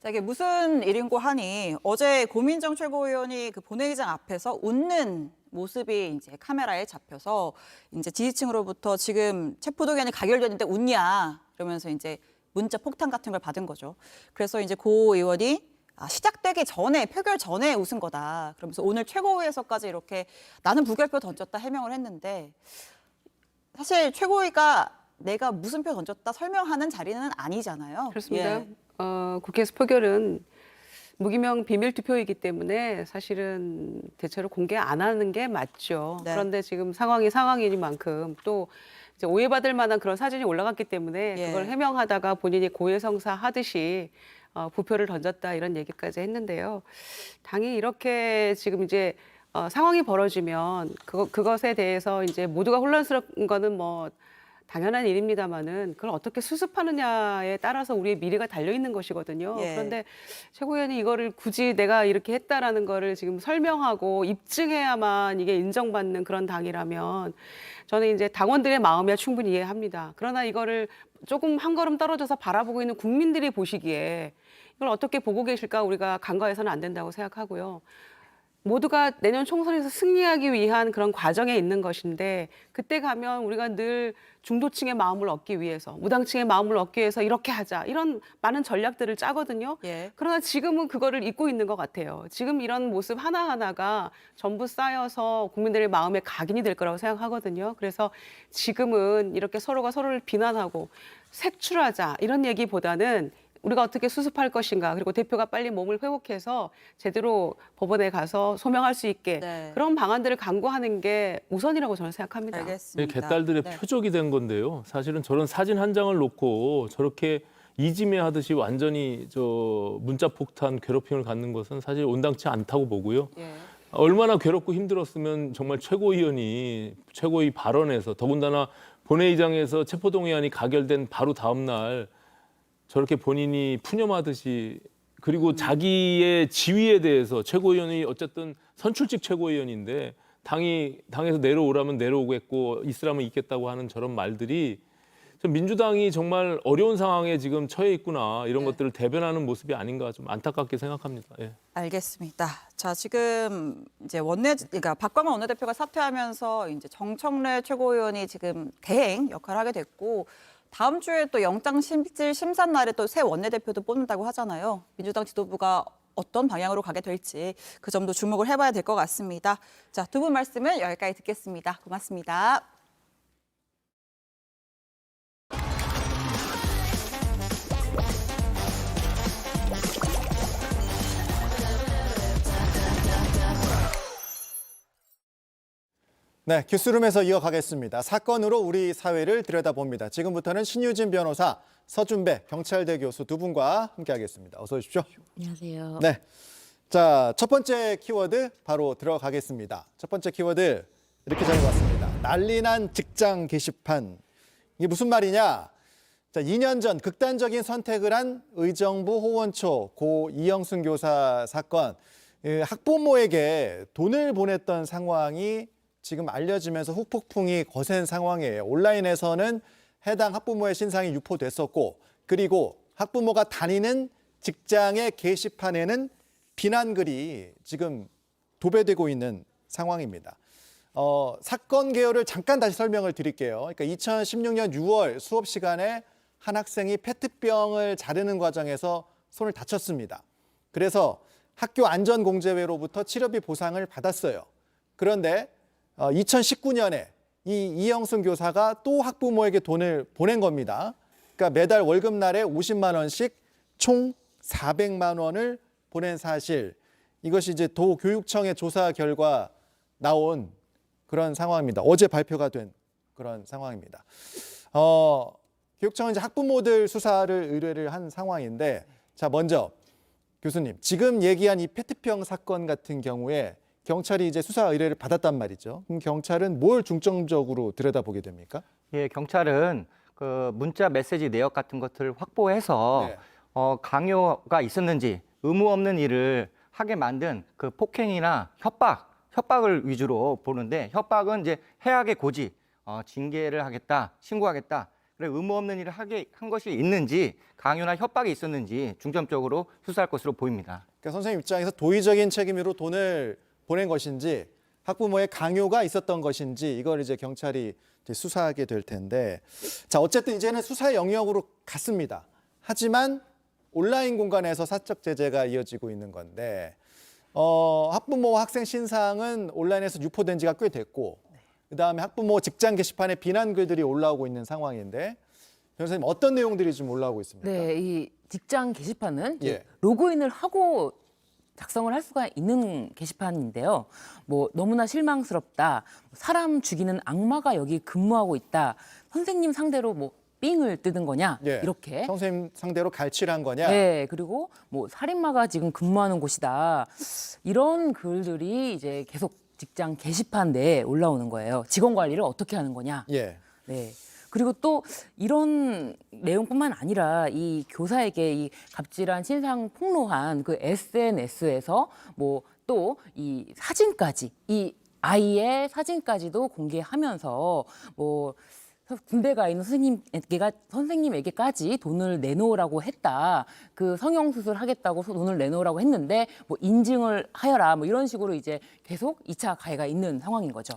자, 이게 무슨 일인고 하니 어제 고민정 최고위원이 그 본회의장 앞에서 웃는 모습이 이제 카메라에 잡혀서 이제 지지층으로부터 지금 체포동의안이 가결됐는데 웃냐 그러면서 이제 문자 폭탄 같은 걸 받은 거죠. 그래서 이제 고 의원이 시작되기 전에 표결 전에 웃은 거다. 그러면서 오늘 최고위에서까지 이렇게 나는 부결표 던졌다 해명을 했는데 사실 최고위가 내가 무슨 표 던졌다 설명하는 자리는 아니잖아요. 그렇습니다. 예. 국회에서 표결은 무기명 비밀 투표이기 때문에 사실은 대체로 공개 안 하는 게 맞죠. 네. 그런데 지금 상황이니만큼 또 이제 오해받을 만한 그런 사진이 올라갔기 때문에 예. 그걸 해명하다가 본인이 고해성사 하듯이 부표를 던졌다 이런 얘기까지 했는데요. 당이 이렇게 지금 이제 상황이 벌어지면 그것에 대해서 이제 모두가 혼란스러운 거는 뭐 당연한 일입니다만은 그걸 어떻게 수습하느냐에 따라서 우리의 미래가 달려 있는 것이거든요. 예. 그런데 최고위원이 이거를 굳이 내가 이렇게 했다라는 거를 지금 설명하고 입증해야만 이게 인정받는 그런 당이라면 저는 이제 당원들의 마음이야 충분히 이해합니다. 그러나 이거를 조금 한 걸음 떨어져서 바라보고 있는 국민들이 보시기에 이걸 어떻게 보고 계실까 우리가 간과해서는 안 된다고 생각하고요. 모두가 내년 총선에서 승리하기 위한 그런 과정에 있는 것인데 그때 가면 우리가 늘 중도층의 마음을 얻기 위해서 무당층의 마음을 얻기 위해서 이렇게 하자 이런 많은 전략들을 짜거든요. 예. 그러나 지금은 그거를 잊고 있는 것 같아요. 지금 이런 모습 하나하나가 전부 쌓여서 국민들의 마음에 각인이 될 거라고 생각하거든요. 그래서 지금은 이렇게 서로가 서로를 비난하고 색출하자 이런 얘기보다는 우리가 어떻게 수습할 것인가, 그리고 대표가 빨리 몸을 회복해서 제대로 법원에 가서 소명할 수 있게 그런 방안들을 강구하는 게 우선이라고 저는 생각합니다. 알겠습니다. 개딸들의 표적이 된 건데요. 사실은 저런 사진 한 장을 놓고 저렇게 이지매하듯이 완전히 문자 폭탄 괴롭힘을 갖는 것은 사실 온당치 않다고 보고요. 얼마나 괴롭고 힘들었으면 정말 최고위원이 최고위 발언에서, 더군다나 본회의장에서 체포동의안이 가결된 바로 다음 날 저렇게 본인이 푸념하듯이, 그리고 자기의 지위에 대해서, 최고위원이 어쨌든 선출직 최고위원인데 당에서 내려오라면 내려오겠고 있으라면 있겠다고 하는 저런 말들이 민주당이 정말 어려운 상황에 지금 처해 있구나, 이런 것들을 대변하는 모습이 아닌가 좀 안타깝게 생각합니다. 예. 알겠습니다. 자, 지금 이제 그러니까 박광원 원내대표가 사퇴하면서 이제 정청래 최고위원이 지금 대행 역할을 하게 됐고, 다음 주에 또 영장실질 심사 날에 또 새 원내대표도 뽑는다고 하잖아요. 민주당 지도부가 어떤 방향으로 가게 될지 그 점도 주목을 해봐야 될 것 같습니다. 자, 두 분 말씀은 여기까지 듣겠습니다. 고맙습니다. 네, 뉴스룸에서 이어가겠습니다. 사건으로 우리 사회를 들여다봅니다. 지금부터는 신유진 변호사, 서준배 경찰대 교수 두 분과 함께하겠습니다. 어서 오십시오. 안녕하세요. 네, 자, 첫 번째 키워드 바로 들어가겠습니다. 첫 번째 키워드 이렇게 적어봤습니다. 난리난 직장 게시판. 이게 무슨 말이냐? 자, 2년 전 극단적인 선택을 한 의정부 호원초 고 이영순 교사 사건, 학부모에게 돈을 보냈던 상황이 지금 알려지면서 후폭풍이 거센 상황이에요. 온라인에서는 해당 학부모의 신상이 유포됐었고, 그리고 학부모가 다니는 직장의 게시판에는 비난글이 지금 도배되고 있는 상황입니다. 사건 개요를 잠깐 다시 설명을 드릴게요. 그러니까 2016년 6월 수업 시간에 한 학생이 페트병을 자르는 과정에서 손을 다쳤습니다. 그래서 학교 안전공제회로부터 치료비 보상을 받았어요. 그런데 2019년에 이 이영순 교사가 또 학부모에게 돈을 보낸 겁니다. 그러니까 매달 월급날에 50만 원씩 총 400만 원을 보낸 사실. 이것이 이제 도교육청의 조사 결과 나온 그런 상황입니다. 어제 발표가 된 그런 상황입니다. 교육청은 이제 학부모들 수사를 의뢰를 한 상황인데, 자, 먼저 교수님, 지금 얘기한 이 페트병 사건 같은 경우에 경찰이 이제 수사 의뢰를 받았단 말이죠. 그럼 경찰은 뭘 중점적으로 들여다보게 됩니까? 예, 경찰은 그 문자 메시지 내역 같은 것들을 확보해서 강요가 있었는지, 의무 없는 일을 하게 만든 그 폭행이나 협박을 위주로 보는데, 협박은 이제 해악의 고지, 징계를 하겠다, 신고하겠다. 그래, 의무 없는 일을 하게 한 것이 있는지, 강요나 협박이 있었는지 중점적으로 수사할 것으로 보입니다. 그러니까 선생님 입장에서 도의적인 책임으로 돈을 보낸 것인지, 학부모의 강요가 있었던 것인지, 이걸 이제 경찰이 이제 수사하게 될 텐데, 자, 어쨌든 이제는 수사의 영역으로 갔습니다. 하지만 온라인 공간에서 사적 제재가 이어지고 있는 건데, 학부모와 학생 신상은 온라인에서 유포된 지가 꽤 됐고, 그다음에 학부모 직장 게시판에 비난 글들이 올라오고 있는 상황인데, 변호사님 어떤 내용들이 지금 올라오고 있습니까? 네, 이 직장 게시판은 로그인을 하고 작성을 할 수가 있는 게시판인데요. 뭐 너무나 실망스럽다. 사람 죽이는 악마가 여기 근무하고 있다. 선생님 상대로 뭐 삥을 뜯은 거냐? 이렇게. 선생님 상대로 갈취를 거냐? 네, 그리고 뭐 살인마가 지금 근무하는 곳이다. 이런 글들이 이제 계속 직장 게시판 내에 올라오는 거예요. 직원 관리를 어떻게 하는 거냐? 네. 그리고 또 이런 내용뿐만 아니라 이 교사에게 이 갑질한 신상 폭로한 그 SNS에서 뭐 또 이 사진까지, 이 아이의 사진까지도 공개하면서 뭐 군대 가 있는 선생님에게까지 돈을 내놓으라고 했다. 그 성형수술 하겠다고 돈을 내놓으라고 했는데 뭐 인증을 하여라. 뭐 이런 식으로 이제 계속 2차 가해가 있는 상황인 거죠.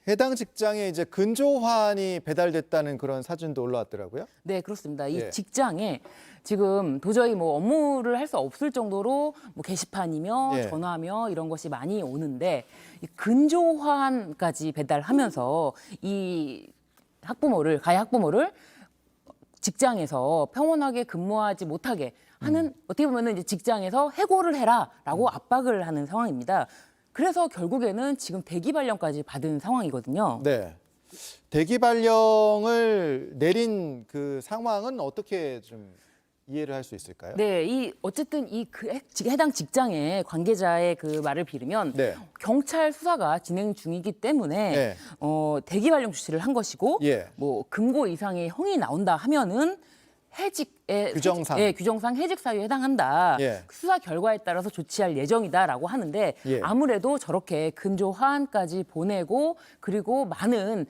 해당 직장에 이제 근조환이 배달됐다는 그런 사진도 올라왔더라고요. 네, 그렇습니다. 이 직장에 지금 도저히 뭐 업무를 할 수 없을 정도로 뭐 게시판이며 전화며 이런 것이 많이 오는데, 이 근조환까지 배달하면서 이 가해 학부모를 직장에서 평온하게 근무하지 못하게 하는 어떻게 보면은 이제 직장에서 해고를 해라라고 압박을 하는 상황입니다. 그래서 결국에는 지금 대기 발령까지 받은 상황이거든요. 네. 대기 발령을 내린 그 상황은 어떻게 좀 이해를 할 수 있을까요? 네, 어쨌든 해당 직장의 관계자의 그 말을 빌으면 네. 경찰 수사가 진행 중이기 때문에 네. 대기 발령 조치를 한 것이고 예. 뭐 금고 이상의 형이 나온다 하면은 규정상. 규정상 해직 사유에 해당한다. 예. 수사 결과에 따라서 조치할 예정이다라고 하는데 예. 아무래도 저렇게 근조 화환까지 보내고 그리고 많은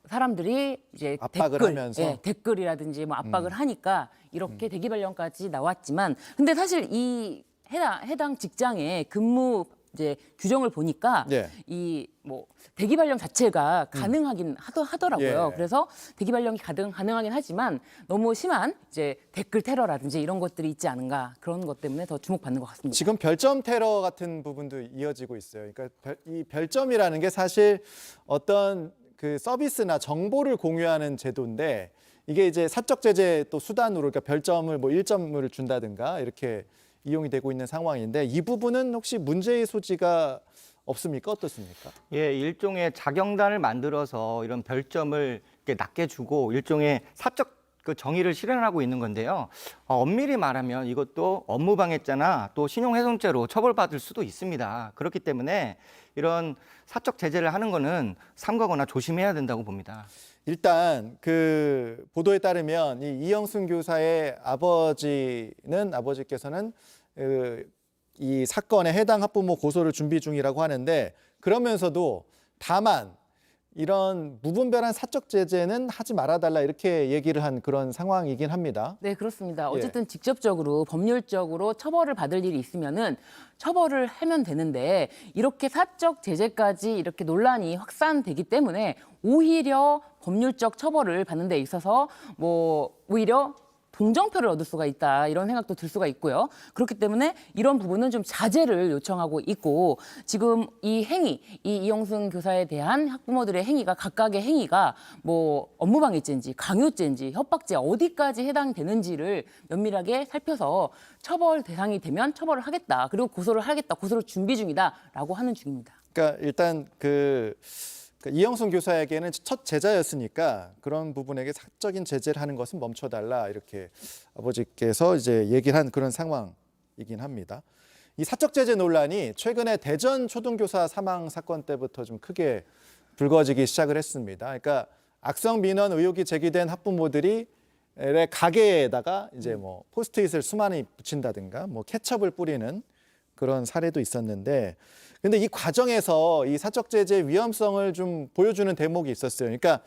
사람들이 이제 압박을 하면서? 댓글이라든지 뭐 압박을 하니까 이렇게 대기 발령까지 나왔지만 근데 사실 이 해당 직장의 근무 이제 규정을 보니까 네. 이 뭐 대기 발령 자체가 가능하긴 하더라고요. 예. 그래서 대기 발령이 가능하긴 하지만 너무 심한 이제 댓글 테러라든지 이런 것들이 있지 않은가 그런 것 때문에 더 주목받는 것 같습니다. 지금 별점 테러 같은 부분도 이어지고 있어요. 그러니까 이 별점이라는 게 사실 어떤 그 서비스나 정보를 공유하는 제도인데 이게 이제 사적 제재 또 수단으로 그러니까 별점을 뭐 1점을 준다든가 이렇게 이용이 되고 있는 상황인데 이 부분은 혹시 문제의 소지가 없습니까? 어떻습니까? 예, 일종의 자경단을 만들어서 이런 별점을 이렇게 낮게 주고 일종의 사적 그 정의를 실현하고 있는 건데요. 엄밀히 말하면 이것도 업무방해죄나 또 신용훼손죄로 처벌받을 수도 있습니다. 그렇기 때문에 이런 사적 제재를 하는 거는 삼가거나 조심해야 된다고 봅니다. 일단 그 보도에 따르면 이 이영순 교사의 아버지께서는 이 사건에 해당 학부모 고소를 준비 중이라고 하는데 그러면서도 다만 이런 무분별한 사적 제재는 하지 말아달라 이렇게 얘기를 한 그런 상황이긴 합니다. 네, 그렇습니다. 어쨌든 직접적으로 법률적으로 처벌을 받을 일이 있으면은 처벌을 하면 되는데 이렇게 사적 제재까지 이렇게 논란이 확산되기 때문에 오히려 법률적 처벌을 받는 데 있어서 뭐 오히려 동정표를 얻을 수가 있다 이런 생각도 들 수가 있고요. 그렇기 때문에 이런 부분은 좀 자제를 요청하고 있고 지금 이 이영순 교사에 대한 학부모들의 행위가 각각의 행위가 뭐 업무방해죄인지 강요죄인지 협박죄 어디까지 해당되는지를 면밀하게 살펴서 처벌 대상이 되면 처벌을 하겠다. 그리고 고소를 하겠다. 고소를 준비 중이다라고 하는 중입니다. 그러니까 일단 이영순 교사에게는 첫 제자였으니까 그런 부분에게 사적인 제재를 하는 것은 멈춰달라 이렇게 아버지께서 이제 얘기를 한 그런 상황이긴 합니다. 이 사적 제재 논란이 최근에 대전 초등교사 사망 사건 때부터 좀 크게 불거지기 시작을 했습니다. 그러니까 악성 민원 의혹이 제기된 학부모들이 가게에다가 이제 뭐 포스트잇을 수많이 붙인다든가 뭐 케첩을 뿌리는 그런 사례도 있었는데 근데 이 과정에서 이 사적 제재의 위험성을 좀 보여주는 대목이 있었어요. 그러니까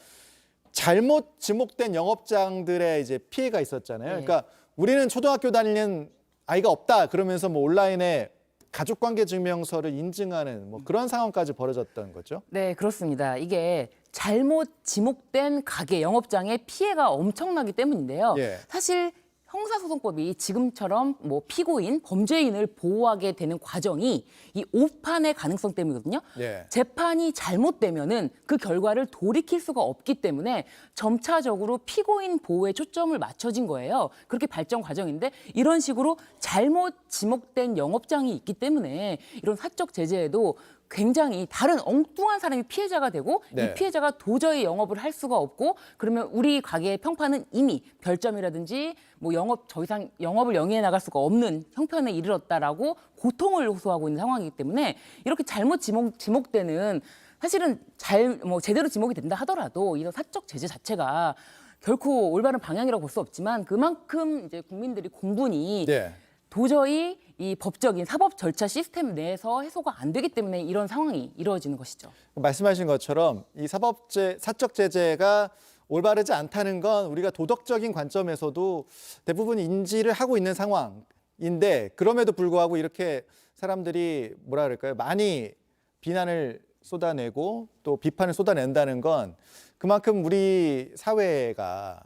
잘못 지목된 영업장들의 이제 피해가 있었잖아요. 그러니까 우리는 초등학교 다니는 아이가 없다 그러면서 뭐 온라인에 가족관계 증명서를 인증하는 뭐 그런 상황까지 벌어졌던 거죠. 네, 그렇습니다. 이게 잘못 지목된 가게 영업장의 피해가 엄청나기 때문인데요. 사실 형사소송법이 지금처럼 뭐 피고인, 범죄인을 보호하게 되는 과정이 이 오판의 가능성 때문이거든요. 재판이 잘못되면은 그 결과를 돌이킬 수가 없기 때문에 점차적으로 피고인 보호에 초점을 맞춰진 거예요. 그렇게 발전 과정인데 이런 식으로 잘못 지목된 영업장이 있기 때문에 이런 사적 제재에도 굉장히 다른 엉뚱한 사람이 피해자가 되고 이 피해자가 도저히 영업을 할 수가 없고 그러면 우리 가게의 평판은 이미 별점이라든지 뭐 더 이상 영업을 영위해 나갈 수가 없는 형편에 이르렀다라고 고통을 호소하고 있는 상황이기 때문에 이렇게 잘못 지목되는 사실은 제대로 지목이 된다 하더라도 이런 사적 제재 자체가 결코 올바른 방향이라고 볼 수 없지만 그만큼 이제 국민들이 공분이 도저히 이 법적인 사법 절차 시스템 내에서 해소가 안 되기 때문에 이런 상황이 이루어지는 것이죠. 말씀하신 것처럼 이 사적 제재가 올바르지 않다는 건 우리가 도덕적인 관점에서도 대부분 인지를 하고 있는 상황인데 그럼에도 불구하고 이렇게 사람들이 뭐라 그럴까요? 많이 비난을 쏟아내고 또 비판을 쏟아낸다는 건 그만큼 우리 사회가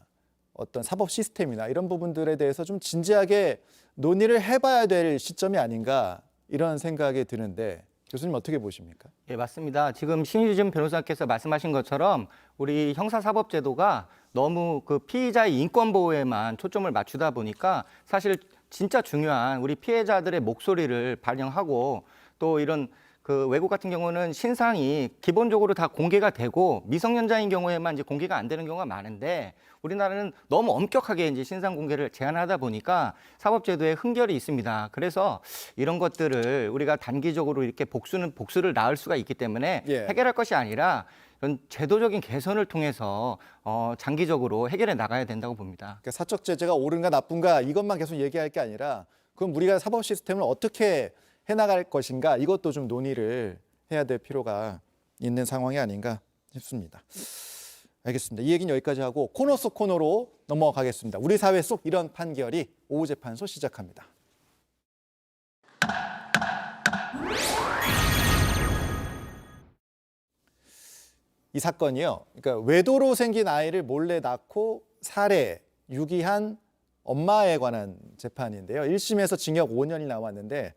어떤 사법 시스템이나 이런 부분들에 대해서 좀 진지하게 논의를 해봐야 될 시점이 아닌가 이런 생각이 드는데 교수님 어떻게 보십니까? 예, 맞습니다. 지금 신유진 변호사께서 말씀하신 것처럼 우리 형사사법제도가 너무 그 피의자의 인권 보호에만 초점을 맞추다 보니까 사실 진짜 중요한 우리 피해자들의 목소리를 반영하고 또 이런 그 외국 같은 경우는 신상이 기본적으로 다 공개가 되고 미성년자인 경우에만 이제 공개가 안 되는 경우가 많은데 우리나라는 너무 엄격하게 이제 신상 공개를 제한하다 보니까 사법제도에 흥결이 있습니다. 그래서 이런 것들을 우리가 단기적으로 이렇게 복수를 낳을 수가 있기 때문에 해결할 것이 아니라 이런 제도적인 개선을 통해서 장기적으로 해결해 나가야 된다고 봅니다. 그러니까 사적 제재가 옳은가 나쁜가 이것만 계속 얘기할 게 아니라 그럼 우리가 사법 시스템을 어떻게 해나갈 것인가 이것도 좀 논의를 해야 될 필요가 있는 상황이 아닌가 싶습니다. 알겠습니다. 이 얘기는 여기까지 하고 코너 속 코너로 넘어가겠습니다. 우리 사회 속 이런 판결이 오후 재판소 시작합니다. 이 사건이요. 그러니까 외도로 생긴 아이를 몰래 낳고 살해, 유기한 엄마에 관한 재판인데요. 1심에서 징역 5년이 나왔는데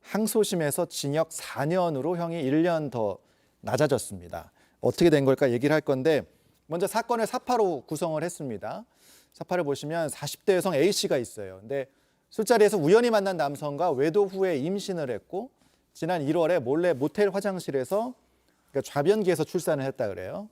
항소심에서 징역 4년으로 형이 1년 더 낮아졌습니다. 어떻게 된 걸까 얘기를 할 건데 먼저 사건을 사파로 구성을 했습니다. 사파를 보시면 40대 여성 A씨가 있어요. 근데 술자리에서 우연히 만난 남성과 외도 후에 임신을 했고 지난 1월에 몰래 모텔 화장실에서 그러니까 좌변기에서 출산을 했다 그래요.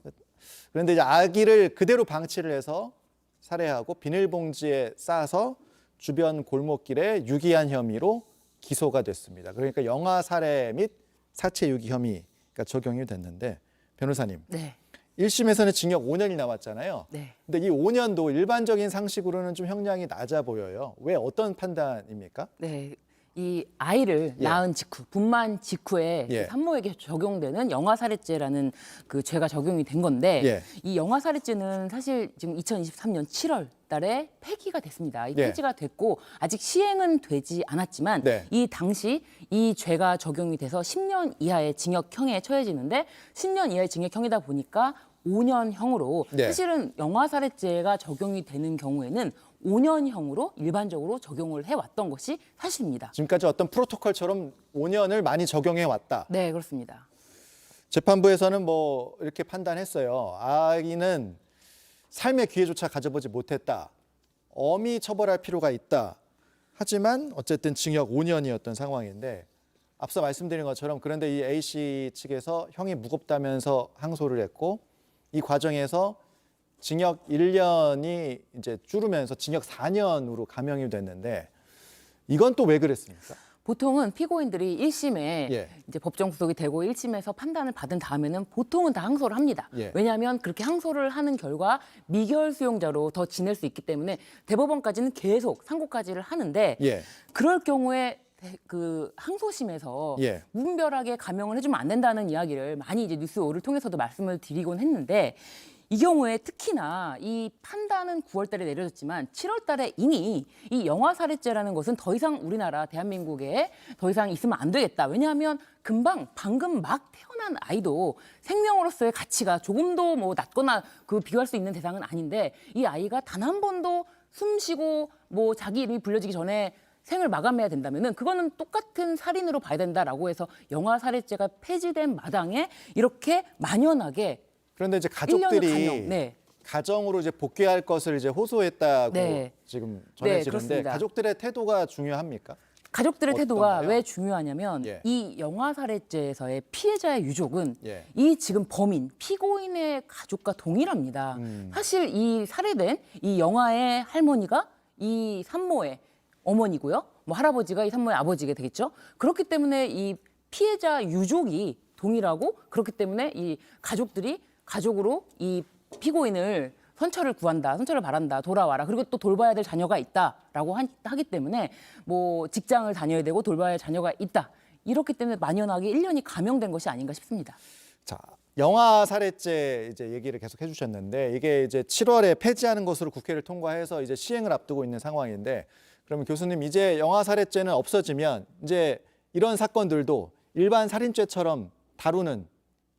그런데 이제 아기를 그대로 방치를 해서 살해하고 비닐봉지에 싸서 주변 골목길에 유기한 혐의로 기소가 됐습니다. 그러니까 영아 살해 및 사체 유기 혐의가 적용이 됐는데 변호사님. 네. 1심에서는 징역 5년이 나왔잖아요. 네. 근데 이 5년도 일반적인 상식으로는 좀 형량이 낮아 보여요. 왜 어떤 판단입니까? 네. 이 아이를 낳은 직후, 분만 직후에 산모에게 적용되는 영아살해죄라는 그 죄가 적용이 된 건데 이 영아살해죄는 사실 지금 2023년 7월 달에 폐기가 됐습니다. 이 폐지가 됐고 아직 시행은 되지 않았지만 이 당시 이 죄가 적용이 돼서 10년 이하의 징역형에 처해지는데 10년 이하의 징역형이다 보니까 5년형으로 사실은 영아살해죄가 적용이 되는 경우에는 5년형으로 일반적으로 적용을 해왔던 것이 사실입니다. 지금까지 어떤 프로토콜처럼 5년을 많이 적용해왔다. 네, 그렇습니다. 재판부에서는 뭐 이렇게 판단했어요. 아이는 삶의 기회조차 가져보지 못했다. 엄히 처벌할 필요가 있다. 하지만 어쨌든 징역 5년이었던 상황인데 앞서 말씀드린 것처럼 그런데 이 A씨 측에서 형이 무겁다면서 항소를 했고 이 과정에서 징역 1년이 이제 줄으면서 징역 4년으로 감형이 됐는데 이건 또 왜 그랬습니까? 보통은 피고인들이 1심에 이제 법정 구속이 되고 1심에서 판단을 받은 다음에는 보통은 다 항소를 합니다. 왜냐하면 그렇게 항소를 하는 결과 미결 수용자로 더 지낼 수 있기 때문에 대법원까지는 계속 상고까지를 하는데 그럴 경우에 그 항소심에서 무분별하게 감형을 해주면 안 된다는 이야기를 많이 이제 뉴스5를 통해서도 말씀을 드리곤 했는데 이 경우에 특히나 이 판단은 9월 달에 내려졌지만 7월 달에 이미 이 영아살해죄라는 것은 더 이상 우리나라 대한민국에 더 이상 있으면 안 되겠다. 왜냐하면 방금 막 태어난 아이도 생명으로서의 가치가 조금도 뭐 낮거나 그 비교할 수 있는 대상은 아닌데 이 아이가 단 한 번도 숨 쉬고 뭐 자기 이름이 불려지기 전에 생을 마감해야 된다면은 그거는 똑같은 살인으로 봐야 된다라고 해서 영아살해죄가 폐지된 마당에 이렇게 만연하게 그런데 이제 가족들이 가정으로 이제 복귀할 것을 이제 호소했다고 지금 전해지는데 가족들의 태도가 중요합니까? 가족들의 태도가 왜 중요하냐면 이 영아살해죄에서의 피해자의 유족은 이 지금 범인, 피고인의 가족과 동일합니다. 사실 이 살해된 이 영아의 할머니가 이 산모의 어머니고요. 뭐 할아버지가 이 산모의 아버지가 되겠죠. 그렇기 때문에 이 피해자 유족이 동일하고 그렇기 때문에 이 가족들이 가족으로 이 피고인을 선처를 구한다, 선처를 바란다, 돌아와라. 그리고 또 돌봐야 될 자녀가 있다라고 하기 때문에 뭐 직장을 다녀야 되고 돌봐야 할 자녀가 있다. 이렇기 때문에 만연하게 1년이 감형된 것이 아닌가 싶습니다. 자, 영아살해죄 이제 얘기를 계속 해주셨는데 이게 이제 7월에 폐지하는 것으로 국회를 통과해서 이제 시행을 앞두고 있는 상황인데 그러면 교수님 이제 영아살해죄는 없어지면 이제 이런 사건들도 일반 살인죄처럼 다루는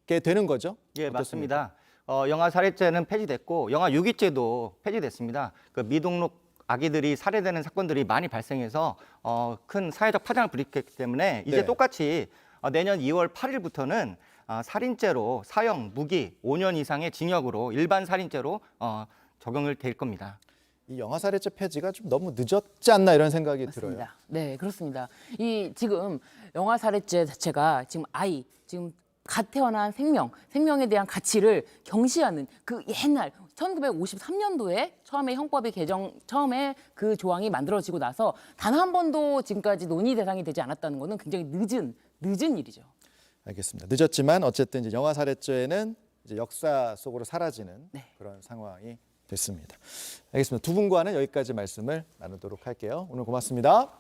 게 되는 거죠? 예, 맞습니다. 영아살해죄는 폐지됐고 영아유기죄도 폐지됐습니다. 그 미등록 아기들이 살해되는 사건들이 많이 발생해서 큰 사회적 파장을 불렀기 때문에 이제 똑같이 내년 2월 8일부터는 살인죄로 사형, 무기 5년 이상의 징역으로 일반 살인죄로 적용을 될 겁니다. 이 영아살해죄 폐지가 좀 너무 늦었지 않나 이런 생각이 맞습니다. 들어요. 네, 그렇습니다. 이 지금 영아살해죄 자체가 지금 지금 갓 태어난 생명에 대한 가치를 경시하는 그 옛날 1953년도에 처음에 그 조항이 만들어지고 나서 단 한 번도 지금까지 논의 대상이 되지 않았다는 것은 굉장히 늦은 일이죠. 알겠습니다. 늦었지만 어쨌든 이제 영아살해죄는 이제 역사 속으로 사라지는 그런 상황이 됐습니다. 알겠습니다. 두 분과는 여기까지 말씀을 나누도록 할게요. 오늘 고맙습니다.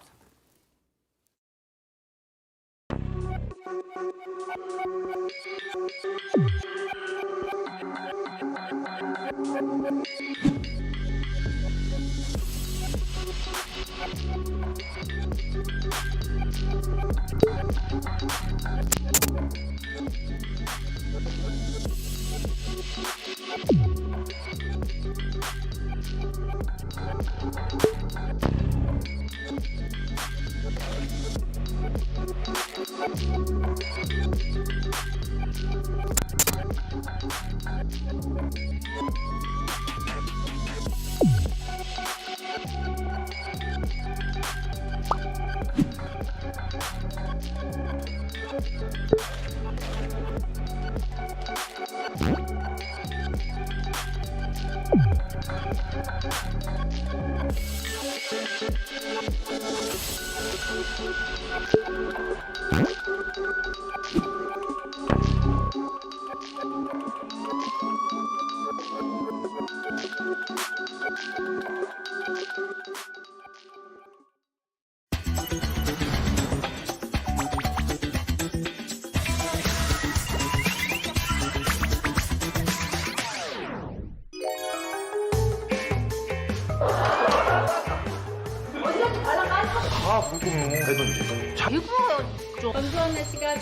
전수환 씨가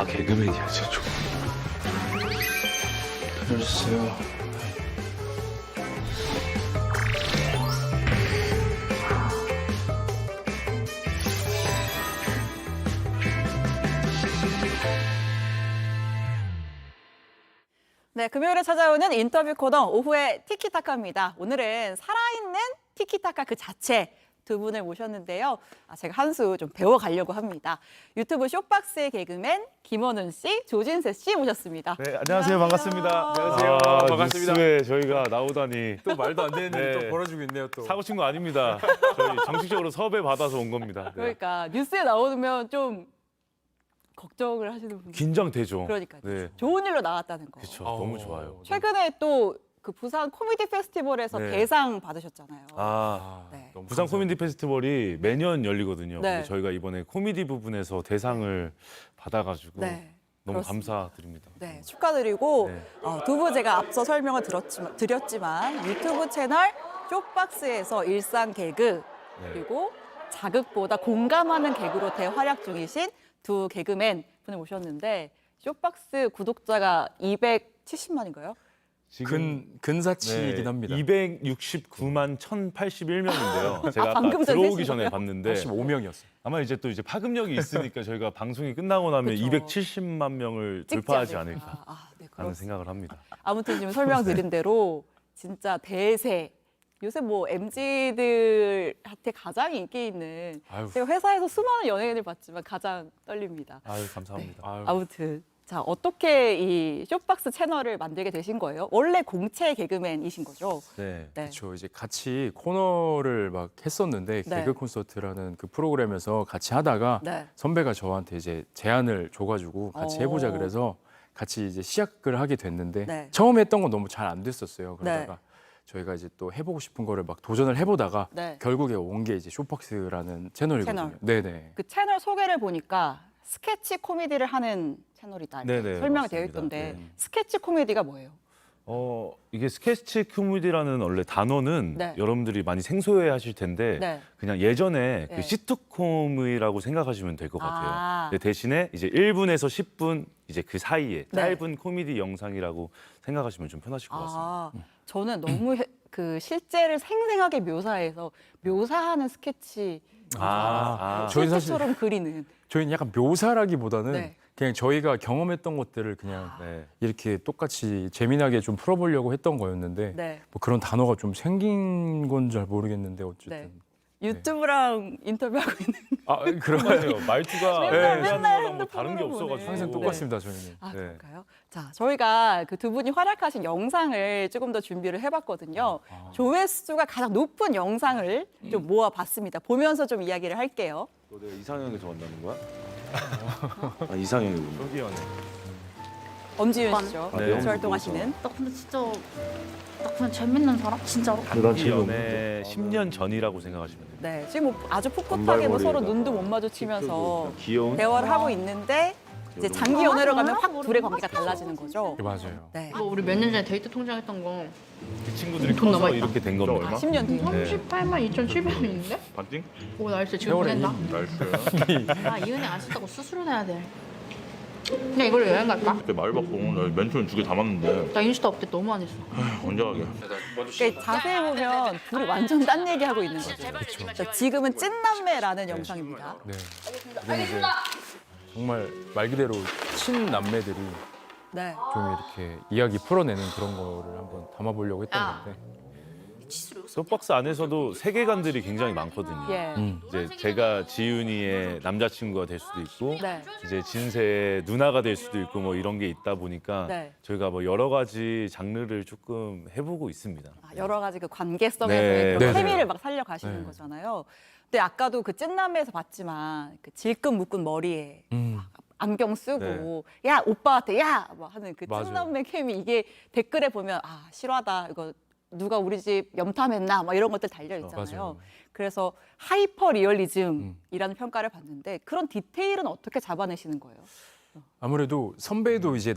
개그맨이야, 진짜. 그러세요. 네, 금요일에 찾아오는 인터뷰 코너 오후의 티키타카입니다. 오늘은 살아있는 티키타카 그 자체 두 분을 모셨는데요. 제가 한 수 좀 배워가려고 합니다. 유튜브 쇼박스의 개그맨 김원훈 씨, 조진세 씨 모셨습니다. 네, 안녕하세요. 반갑습니다. 안녕하세요. 반갑습니다. 뉴스에 저희가 나오다니 또 말도 안 되는 일이 또 벌어지고 있네요. 또 사고 친 거 아닙니다. 저희 정식적으로 섭외 받아서 온 겁니다. 네. 그러니까 뉴스에 나오면 좀 걱정을 하시는 분들. 긴장되죠. 그러니까요. 네. 좋은 일로 나왔다는 거. 그렇죠. 너무 좋아요. 최근에 또 그 부산 코미디 페스티벌에서 네. 대상 받으셨잖아요. 네. 부산 코미디 페스티벌이 매년 열리거든요. 네. 근데 저희가 이번에 코미디 부분에서 대상을 받아가지고 네. 너무 그렇습니다. 감사드립니다. 네, 축하드리고 네. 두 분 제가 앞서 설명을 드렸지만 유튜브 채널 쇼박스에서 일상 개그 네. 그리고 자극보다 공감하는 개그로 대활약 중이신 두 개그맨 분을 모셨는데 쇼박스 구독자가 270만인가요? 근사치이긴 합니다. 269만 1,081명인데요. 제가 아까 방금 전에 들어오기 세신 전에 거예요? 봤는데 85명이었어요. 아마 이제 또 파급력이 있으니까 저희가 방송이 끝나고 나면 그쵸. 270만 명을 찍지 돌파하지 않을까. 않을까 네, 라는 생각을 합니다. 아무튼 지금 설명드린 대로 진짜 대세. 요새 뭐 MZ들한테 가장 인기 있는 아유. 제가 회사에서 수많은 연예인을 봤지만 가장 떨립니다. 아유, 감사합니다. 아유. 아무튼 자 어떻게 이 쇼박스 채널을 만들게 되신 거예요? 원래 공채 개그맨이신 거죠? 네, 네. 그렇죠. 이제 같이 코너를 막 했었는데 네. 개그 콘서트라는 그 프로그램에서 같이 하다가 네. 선배가 저한테 이제 제안을 줘가지고 같이 해보자 그래서 같이 이제 시작을 하게 됐는데 네. 처음 했던 건 너무 잘 안 됐었어요. 그러다가 네. 저희가 이제 또 해보고 싶은 거를 막 도전을 해보다가 네. 결국에 온 게 이제 쇼박스라는 채널이거든요. 채널. 네네. 그 채널 소개를 보니까 스케치 코미디를 하는 채널이다 이렇게 네네, 설명이 되어 맞습니다. 있던데 네. 스케치 코미디가 뭐예요? 이게 스케치 코미디라는 원래 단어는 네. 여러분들이 많이 생소해 하실 텐데 네. 그냥 예전에 네. 그 시트콤이라고 생각하시면 될 것 같아요. 아. 근데 대신에 이제 1분에서 10분 이제 그 사이에 네. 짧은 코미디 영상이라고 생각하시면 좀 편하실 것 같습니다. 저는 너무 그 실제를 생생하게 묘사해서 묘사하는 스케치 저희 사실 실제처럼 그리는. 저희는 약간 묘사라기보다는 네. 그냥 저희가 경험했던 것들을 그냥 이렇게 똑같이 재미나게 좀 풀어보려고 했던 거였는데 네. 뭐 그런 단어가 좀 생긴 건 잘 모르겠는데 어쨌든. 네. 유튜브랑 인터뷰하고 있는. 아 그런가요? 말투가 맨날 뭐 다른 게 없어가지고 항상 똑같습니다 저희는. 아, 그럴까요? 자, 저희가 그 두 분이 활약하신 영상을 조금 더 준비를 해봤거든요. 조회수가 가장 높은 영상을 좀 모아봤습니다. 보면서 좀 이야기를 할게요. 너 내가 이상형에서 만나는 거야? 아, 이상형이군요. 저기요네. 엄지윤 씨죠. 네. 같이 활동하시는. 나 근데 진짜 나 그냥 재밌는 사람? 진짜로? 단기 연애 10년 전이라고 생각하시면 돼요. 네, 지금 뭐 아주 풋풋하게 뭐 서로 눈도 못 마주치면서 대화를 하고 있는데 이제 장기 연애로 가면 확 둘의 관계가 달라지는 거죠. 맞아요. 네. 뭐 우리 몇 년 전에 데이트 통장했던 거 그 친구들이 돈 커서 남아있다. 이렇게 된 겁니다. 10년 뒤에. 38만 2,700원인데? 반띵? 오 나이스 지금 보낸다. 나이스. 아 이 은행 안 쓰다고 수수료 내야 돼. 그냥 이걸로 여행 갈까? 그때 말 받고 나 멘토는 2개 담았는데 나 인스타 업데이트 너무 안 했어. 언제 가게? 그러니까 자세히 보면 둘이 완전 딴 얘기하고 있는 거죠. 자, 지금은 찐남매라는 영상입니다. 네. 이건 이제 정말 말 그대로 친남매들이 네. 좀 이렇게 이야기 풀어내는 그런 거를 한번 담아보려고 했던 건데. 소박스 안에서도 세계관들이 굉장히 많거든요. 예. 이제 제가 지윤이의 남자친구가 될 수도 있고 네. 이제 진세의 누나가 될 수도 있고 뭐 이런 게 있다 보니까 네. 저희가 뭐 여러 가지 장르를 조금 해보고 있습니다. 여러 가지 그 관계성에서의 네. 그런 네. 케미를 막 살려가시는 네. 거잖아요. 근데 아까도 그 찐남매에서 봤지만 그 질끈 묶은 머리에 안경 쓰고 야 오빠한테 야 막 하는 그 맞아요. 찐남매 케미 이게 댓글에 보면 아 실화다 이거 누가 우리 집 염탐했나 막 이런 것들 달려 있잖아요. 맞아요. 그래서 하이퍼 리얼리즘이라는 평가를 받는데 그런 디테일은 어떻게 잡아내시는 거예요? 아무래도 선배도 이제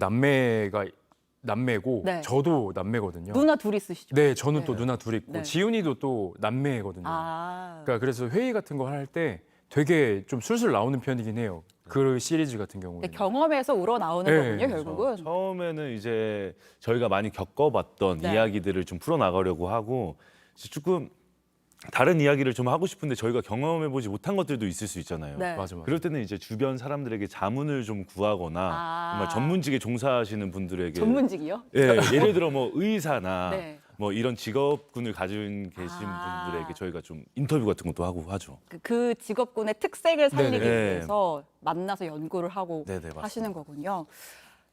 남매고 네. 저도 남매거든요. 누나 둘이 쓰시죠? 네, 저는 네. 또 누나 둘이 있고 네. 지훈이도 또 남매거든요. 아. 그러니까 그래서 회의 같은 거 할 때 되게 좀 술술 나오는 편이긴 해요. 그 시리즈 같은 경우는. 경험에서 우러나오는 네, 거군요, 그렇죠. 결국은. 처음에는 이제 저희가 많이 겪어봤던 네. 이야기들을 좀 풀어나가려고 하고 이제 조금 다른 이야기를 좀 하고 싶은데 저희가 경험해보지 못한 것들도 있을 수 있잖아요. 네. 맞아. 그럴 때는 이제 주변 사람들에게 자문을 좀 구하거나 아. 정말 전문직에 종사하시는 분들에게 전문직이요? 예, 예를 들어 뭐 의사나 네. 뭐 이런 직업군을 가지고 계신 아. 분들에게 저희가 좀 인터뷰 같은 것도 하고 하죠. 그 직업군의 특색을 살리기 네네. 위해서 만나서 연구를 하고 네네, 맞습니다. 하시는 거군요.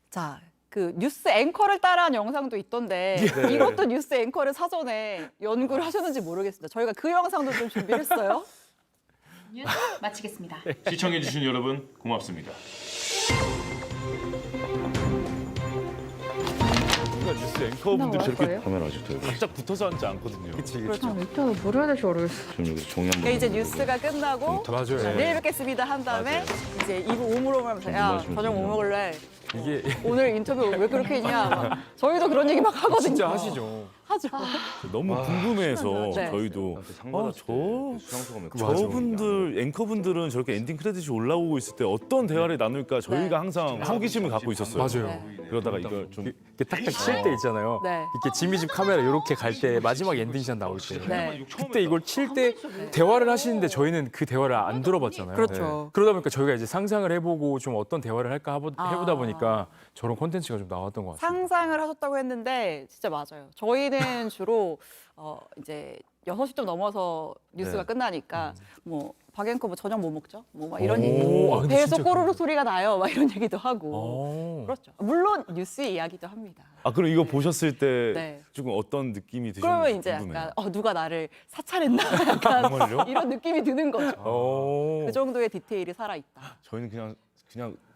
자, 그 뉴스 앵커를 따라한 영상도 있던데 네. 이것도 뉴스 앵커를 사전에 연구를 하셨는지 모르겠습니다. 저희가 그 영상도 좀 준비했어요. 뉴스 마치겠습니다. 시청해주신 여러분 고맙습니다. 그러니까 뉴스 앵커분들이 나 저렇게 거예요? 카메라 아직도 여기. 바짝 붙어서 앉지 않거든요. 그렇죠. 유튜브 뭘 해야 될지 모르겠어. 지금 여기 종이 한 그러니까 번. 이제 뉴스가 끝나고 맞아요. 자, 내일 뵙겠습니다 한 다음에 이제 입을 오물오물하면서 야 마시면 저녁 뭐 되죠. 먹을래? 이게 오늘 인터뷰 왜 그렇게 했냐? 막 저희도 그런 얘기 막 하거든요. 진짜 하시죠. 하죠. 너무 궁금해서 네. 저희도 수상소감 저분들 앵커분들은 저렇게 엔딩 크레딧이 올라오고 있을 때 어떤 대화를 나눌까 저희가 항상 호기심을 갖고 있었어요. 맞아요. 그러다가 이걸 좀 이렇게 딱딱 칠 때 있잖아요. 네. 이렇게 지미 집 카메라 이렇게 갈 때 마지막 엔딩샷 나올 때 네. 그때 이걸 칠 때 대화를 하시는데 저희는 그 대화를 안 들어봤잖아요. 그렇죠. 그러다 보니까 저희가 이제 상상을 해보고 좀 어떤 대화를 할까 해보다 아. 보니까 저런 콘텐츠가 좀 나왔던 것 같아요. 상상을 하셨다고 했는데 진짜 맞아요. 저희는 주로 이제 6시 좀 넘어서 뉴스가 네. 끝나니까 뭐 박앵커 뭐 저녁 뭐 먹죠? 뭐 막 이런 오, 얘기. 아, 근데 배에서 진짜 꼬르륵 소리가 나요. 막 이런 얘기도 하고. 오. 그렇죠. 물론 뉴스 이야기도 합니다. 아 그럼 이거 보셨을 때 네. 조금 어떤 느낌이 그러면 드셨는지 이제 궁금해요. 약간 누가 나를 사찰했나 약간 정말요? 이런 느낌이 드는 거죠. 오. 그 정도의 디테일이 살아 있다. 저희는 그냥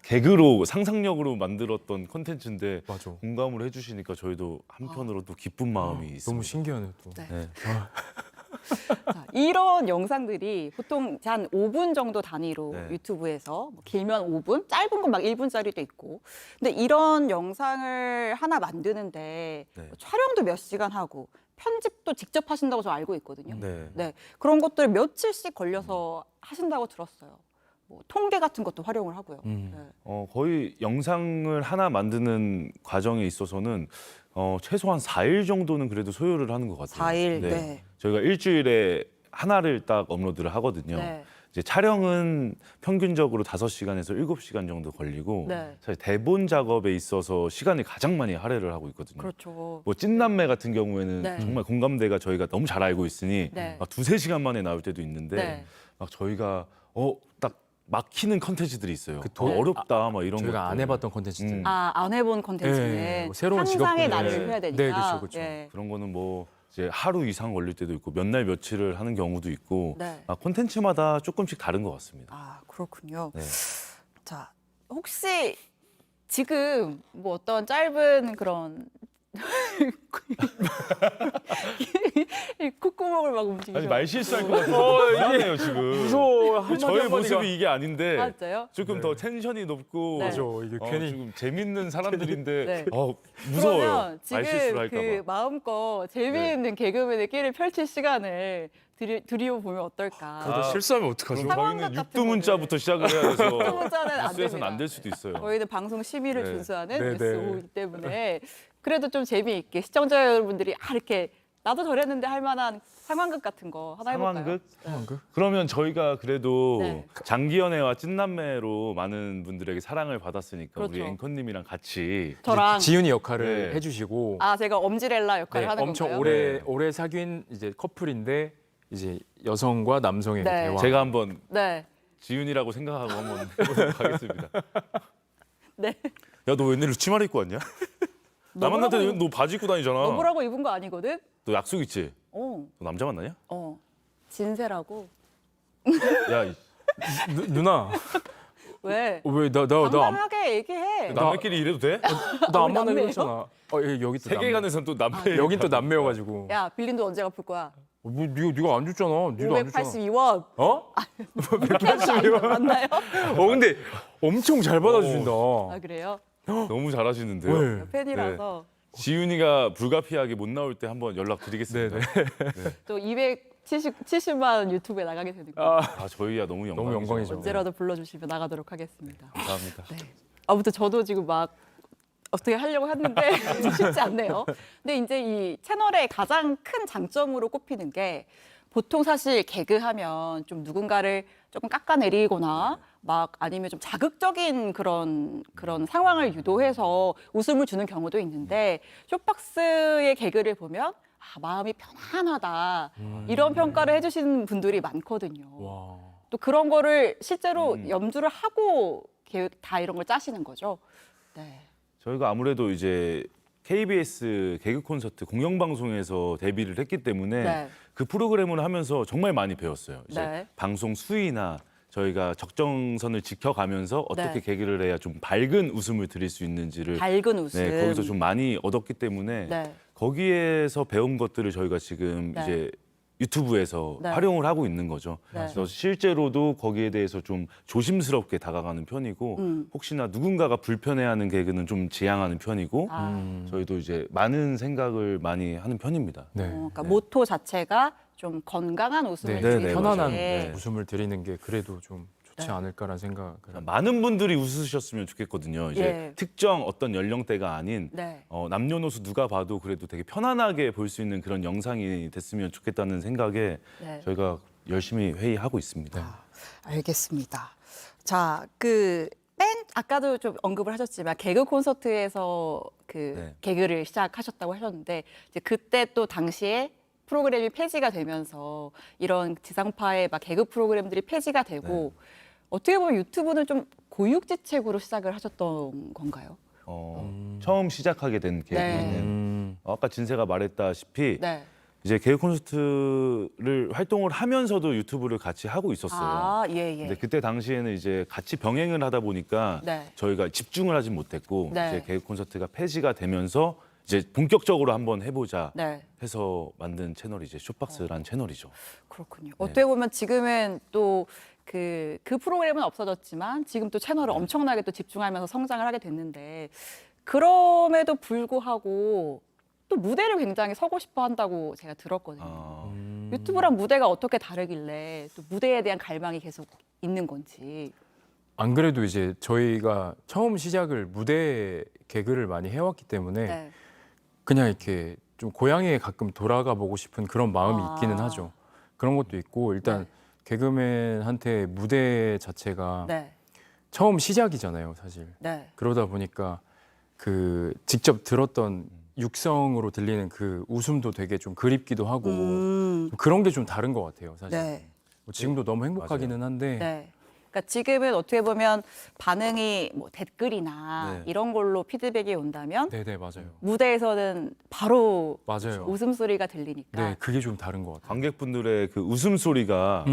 개그로 상상력으로 만들었던 콘텐츠인데 맞아. 공감을 해주시니까 저희도 한편으로 또 기쁜 마음이 있습니다. 너무 신기하네요 또. 네. 네. 자, 이런 영상들이 보통 한 5분 정도 단위로 네. 유튜브에서 뭐 길면 5분, 짧은 건 막 1분짜리도 있고. 근데 이런 영상을 하나 만드는데 네. 뭐 촬영도 몇 시간 하고 편집도 직접 하신다고 저 알고 있거든요. 네. 네, 그런 것들 며칠씩 걸려서 하신다고 들었어요. 뭐 통계 같은 것도 활용을 하고요. 네. 거의 영상을 하나 만드는 과정에 있어서는 최소한 4일 정도는 그래도 소요를 하는 것 같아요. 4일, 네. 저희가 일주일에 하나를 딱 업로드를 하거든요. 네. 이제 촬영은 평균적으로 5시간에서 7시간 정도 걸리고 네. 사실 대본 작업에 있어서 시간을 가장 많이 할애를 하고 있거든요. 그렇죠. 뭐 찐남매 같은 경우에는 네. 정말 공감대가 저희가 너무 잘 알고 있으니 네. 막 2-3시간 만에 나올 때도 있는데 네. 막 저희가 딱 막히는 컨텐츠들이 있어요. 그 어렵다 막 이런 저희가 것들. 안 해봤던 콘텐츠들. 안 해본 콘텐츠는 네, 뭐 새로운 상상의 직업군을. 나래를 해야 되니까. 네, 그렇죠, 그렇죠. 예. 그런 거는 뭐 이제 하루 이상 걸릴 때도 있고 몇 날 며칠을 하는 경우도 있고 네. 콘텐츠마다 조금씩 다른 것 같습니다. 아, 그렇군요. 네. 자, 혹시 지금 뭐 어떤 짧은 그런 이 콧구멍을 막 움직이죠. 아니 말 실수할 것 같아서 이상해요 지금. 무서워. 한마디 저의 한마디가. 모습이 이게 아닌데 아, 진짜요? 조금 더 텐션이 높고 네. 맞아, 이게 괜히 좀 재밌는 사람들인데 네. 무서워요. 그러면 말 실수를 지금 할까 봐. 그 마음껏 재미있는 개그맨의 끼를 펼칠 시간을 드리워 보면 어떨까? 그러다 실수하면 어떡하죠? 그럼 저희는 상황극 같은 육두문자부터 시작을 해야 돼서 육두문자는 안 뉴스에서는 됩니다. 안 될 수도 있어요. 저희는 방송 심의를 네. 준수하는 네, 뉴스 네. 오이기 때문에 그래도 좀 재미있게 시청자 여러분들이 이렇게 나도 저랬는데 할 만한 상황극 같은 거 하나 해볼까요? 상황극? 그러면 저희가 그래도 네. 장기연애와 찐남매로 많은 분들에게 사랑을 받았으니까 우리 그렇죠. 앵커님이랑 같이 저랑 지윤이 역할을 네. 해주시고 아 제가 엄지렐라 역할을 네, 하는 엄청 건가요? 오래 사귄 이제 커플인데 이제 여성과 남성의 네. 대화. 제가 한번 네. 지윤이라고 생각하고 한번 해보도록 하겠습니다. 네. 야, 너 웬일로 치마를 입고 왔냐? 나 만날 때 너 바지 입고 다니잖아. 너무라고 입은 거 아니거든? 너 약속 있지? 어. 너 남자 만나냐? 진세라고. 야, 누나 왜? 왜나안 당당하게 얘기해. 남매끼리 이래도 돼? 안 만나기로 남매예요? 했잖아. 여기 또 세계관에선 또 남매. 여긴 또 남매여가지고. 야 빌린 돈 언제 갚을 거야? 뭐 네가 안 줬잖아. 니도 안 줬잖아. 582원. 어? 182원 맞나요? 근데 엄청 잘 받아주신다. 아 그래요? 너무 잘하시는데요. 네. 팬이라서 지윤이가 불가피하게 못 나올 때 한번 연락드리겠습니다. 또 270만 원 유튜브에 나가게 되니까 저희야 너무 영광이죠. 너무 영광이죠. 언제라도 불러주시면 나가도록 하겠습니다. 감사합니다. 아무튼 저도 지금 막 어떻게 하려고 했는데 쉽지 않네요. 근데 이제 이 채널의 가장 큰 장점으로 꼽히는 게 보통 사실 개그하면 좀 누군가를 조금 깎아내리거나 막 아니면 좀 자극적인 그런 상황을 유도해서 웃음을 주는 경우도 있는데 쇼박스의 개그를 보면 마음이 편안하다 이런 평가를 해주시는 분들이 많거든요. 또 그런 거를 실제로 염두를 하고 다 이런 걸 짜시는 거죠. 네. 저희가 아무래도 이제 KBS 개그 콘서트 공영방송에서 데뷔를 했기 때문에 네. 그 프로그램을 하면서 정말 많이 배웠어요. 이제 네. 방송 수위나 저희가 적정선을 지켜가면서 어떻게 네. 개그를 해야 좀 밝은 웃음을 드릴 수 있는지를 밝은 웃음. 네, 거기서 좀 많이 얻었기 때문에 네. 거기에서 배운 것들을 저희가 지금 네. 이제 유튜브에서 네. 활용을 하고 있는 거죠. 네. 그래서 실제로도 거기에 대해서 좀 조심스럽게 다가가는 편이고 혹시나 누군가가 불편해하는 개그는 좀 지양하는 편이고 저희도 이제 많은 생각을 많이 하는 편입니다. 그러니까 모토 자체가 좀 건강한 웃음을 네, 드리는 편안한 게 웃음을 드리는 게 그래도 좀 좋지 않을까라는 생각을 합니다. 많은 분들이 웃으셨으면 좋겠거든요. 이제 예. 특정 어떤 연령대가 아닌 네. 남녀노소 누가 봐도 그래도 되게 편안하게 볼 수 있는 그런 영상이 됐으면 좋겠다는 생각에 네. 저희가 열심히 회의하고 있습니다. 알겠습니다. 자, 아까도 좀 언급을 하셨지만 개그 콘서트에서 개그를 시작하셨다고 하셨는데 이제 그때 또 당시에 프로그램이 폐지가 되면서 이런 지상파의 막 개그 프로그램들이 폐지가 되고 어떻게 보면 유튜브는 좀 고육지책으로 시작을 하셨던 건가요? 처음 시작하게 된 계기는 아까 진세가 말했다시피 네. 이제 개그 콘서트를 활동을 하면서도 유튜브를 같이 하고 있었어요. 아, 예. 근데 그때 당시에는 이제 같이 병행을 하다 보니까 네. 저희가 집중을 하진 못했고 네. 이제 개그 콘서트가 폐지가 되면서 이제 본격적으로 한번 해보자 네. 해서 만든 채널이 이제 쇼박스라는 채널이죠. 그렇군요. 어떻게 보면 지금은 또 그 프로그램은 없어졌지만 지금 또 채널을 엄청나게 또 집중하면서 성장을 하게 됐는데 그럼에도 불구하고 또 무대를 굉장히 서고 싶어 한다고 제가 들었거든요. 유튜브랑 무대가 어떻게 다르길래 또 무대에 대한 갈망이 계속 있는 건지. 안 그래도 이제 저희가 처음 시작을 무대 개그를 많이 해왔기 때문에 네. 그냥 이렇게 좀 고향에 가끔 돌아가 보고 싶은 그런 마음이 있기는 하죠. 그런 것도 있고 일단 개그맨한테 무대 자체가 네. 처음 시작이잖아요, 사실. 네. 그러다 보니까 그 직접 들었던 육성으로 들리는 그 웃음도 되게 좀 그립기도 하고 그런 게 좀 다른 것 같아요, 사실. 네. 뭐 지금도 너무 행복하기는 한데 네. 그러니까 지금은 어떻게 보면 반응이 뭐 댓글이나 네. 이런 걸로 피드백이 온다면 네네 맞아요. 무대에서는 바로 맞아요. 웃음소리가 들리니까 네, 그게 좀 다른 것 같아요. 관객분들의 그 웃음소리가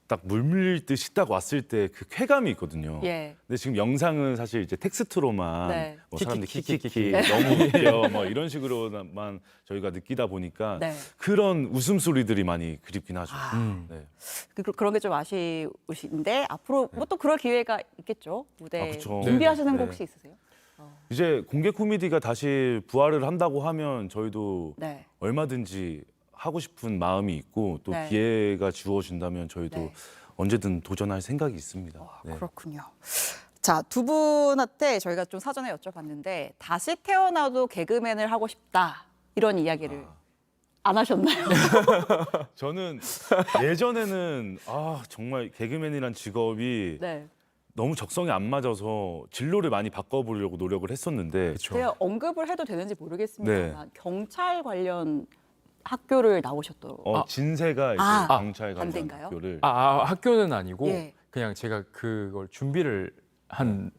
딱 물밀듯이 딱 왔을 때 그 쾌감이 있거든요. 예. 근데 지금 영상은 사실 이제 텍스트로만 네. 뭐 사람들 키키키키. 키키키 너무 웃겨 뭐 이런 식으로만 저희가 느끼다 보니까 네. 그런 웃음소리들이 많이 그립긴 하죠. 네. 그런 게 좀 아쉬우신데 앞으로 뭐 또 그럴 기회가 있겠죠. 무대 그쵸. 준비하시는 네. 거 혹시 있으세요? 이제 공개 코미디가 다시 부활을 한다고 하면 저희도 네. 얼마든지 하고 싶은 마음이 있고 또 네. 기회가 주어진다면 저희도 네. 언제든 도전할 생각이 있습니다. 네. 그렇군요. 자, 두 분한테 저희가 좀 사전에 여쭤봤는데 다시 태어나도 개그맨을 하고 싶다 이런 이야기를 안 하셨나요? 저는 예전에는 정말 개그맨이란 직업이 네. 너무 적성에 안 맞아서 진로를 많이 바꿔보려고 노력을 했었는데 제가 언급을 해도 되는지 모르겠습니다만 네. 경찰 관련 학교를 나오셨더라고요. 진세가 이제 경찰 관련 반대인가요? 학교를 학교는 아니고 예. 그냥 제가 그걸 준비를 한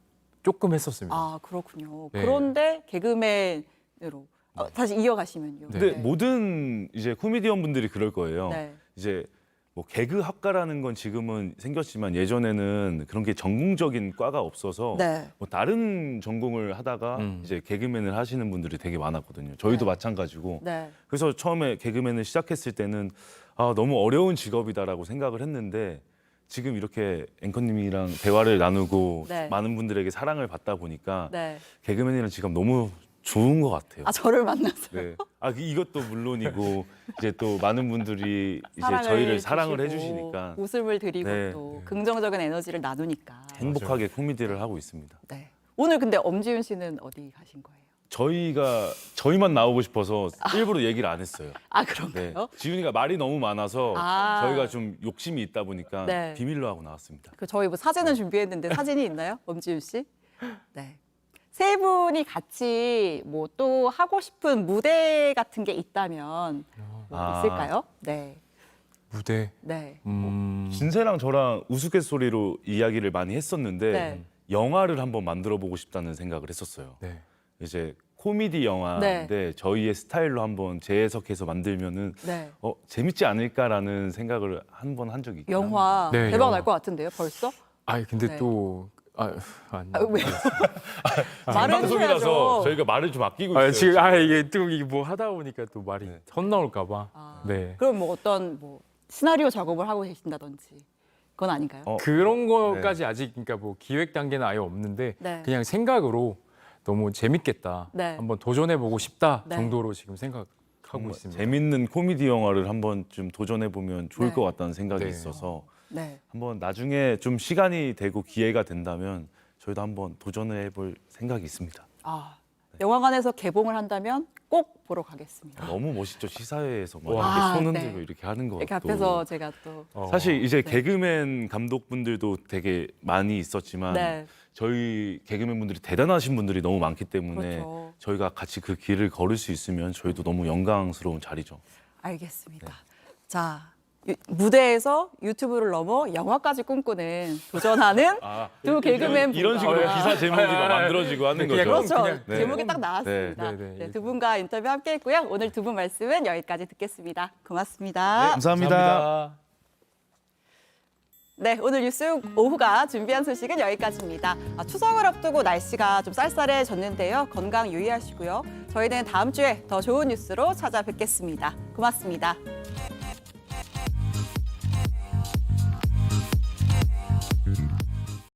조금 했었습니다. 아, 그렇군요. 네. 그런데 개그맨으로 다시 이어가시면요. 근데 모든 이제 코미디언 분들이 그럴 거예요. 네. 이제 뭐 개그 학과라는 건 지금은 생겼지만 예전에는 그런 게 전공적인 과가 없어서 네. 뭐 다른 전공을 하다가 이제 개그맨을 하시는 분들이 되게 많았거든요. 저희도 마찬가지고. 네. 그래서 처음에 개그맨을 시작했을 때는 너무 어려운 직업이다라고 생각을 했는데 지금 이렇게 앵커님이랑 대화를 나누고 네. 많은 분들에게 사랑을 받다 보니까 네. 개그맨이라는 직업 너무 좋은 것 같아요. 아, 저를 만나서 네. 이것도 물론이고 이제 또 많은 분들이 이제 사랑을 저희를 사랑을 주시고, 해주시니까 웃음을 드리고 네. 또 긍정적인 에너지를 나누니까. 행복하게 코미디를 하고 있습니다. 네. 오늘 근데 엄지윤 씨는 어디 가신 거예요? 저희만 나오고 싶어서 일부러 얘기를 안 했어요. 아, 그런가요? 지훈이가 말이 너무 많아서 아. 저희가 좀 욕심이 있다 보니까 네. 비밀로 하고 나왔습니다. 저희 뭐 사진을 준비했는데 사진이 있나요? 엄지윤 씨? 네. 세 분이 같이 뭐 또 하고 싶은 무대 같은 게 있다면 뭐 있을까요? 네. 무대. 네. 진세랑 저랑 우스갯소리로 이야기를 많이 했었는데 네. 영화를 한번 만들어 보고 싶다는 생각을 했었어요. 네. 이제 코미디 영화인데 네. 저희의 스타일로 한번 재해석해서 만들면은 네. 재밌지 않을까라는 생각을 한 번 한 적이 있어요. 영화 네, 대박 영화. 날 것 같은데요, 벌써? 근데 네. 또 왜? 방송이라서 말해주셔야죠. 저희가 말을 좀 아끼고 있어요. 지금 이게 또 이게 뭐 하다 보니까 또 말이 헛 나올까봐. 네. 그럼 뭐 어떤 뭐 시나리오 작업을 하고 계신다든지 그건 아닌가요? 그런 거까지 아직 그러니까 뭐 기획 단계는 아예 없는데 네. 그냥 생각으로 너무 재밌겠다. 네. 한번 도전해 보고 싶다 네. 정도로 지금 생각하고 있습니다. 재밌는 코미디 영화를 한번 좀 도전해 보면 좋을 네. 것 같다는 생각이 네. 있어서 네. 한번 나중에 좀 시간이 되고 기회가 된다면 저희도 한번 도전해 볼 생각이 있습니다. 영화관에서 개봉을 한다면 꼭 보러 가겠습니다. 너무 멋있죠. 시사회에서 막 와. 이렇게 손 네. 흔들고 이렇게 하는 거. 이렇게 앞에서 제가 또 사실 이제 네. 개그맨 감독분들도 되게 많이 있었지만 네. 저희 개그맨 분들이 대단하신 분들이 너무 많기 때문에 그렇죠. 저희가 같이 그 길을 걸을 수 있으면 저희도 너무 영광스러운 자리죠. 알겠습니다. 자, 무대에서 유튜브를 넘어 영화까지 꿈꾸는 도전하는 두 개그맨 이런 식으로 분과 기사 제목이 막 만들어지고 하는 거죠. 그렇죠. 네. 제목이 딱 나왔습니다. 네, 두 분과 인터뷰 함께했고요. 오늘 두 분 말씀은 여기까지 듣겠습니다. 고맙습니다. 네, 감사합니다. 네, 오늘 뉴스 오후가 준비한 소식은 여기까지입니다. 추석을 앞두고 날씨가 좀 쌀쌀해졌는데요. 건강 유의하시고요. 저희는 다음 주에 더 좋은 뉴스로 찾아뵙겠습니다. 고맙습니다.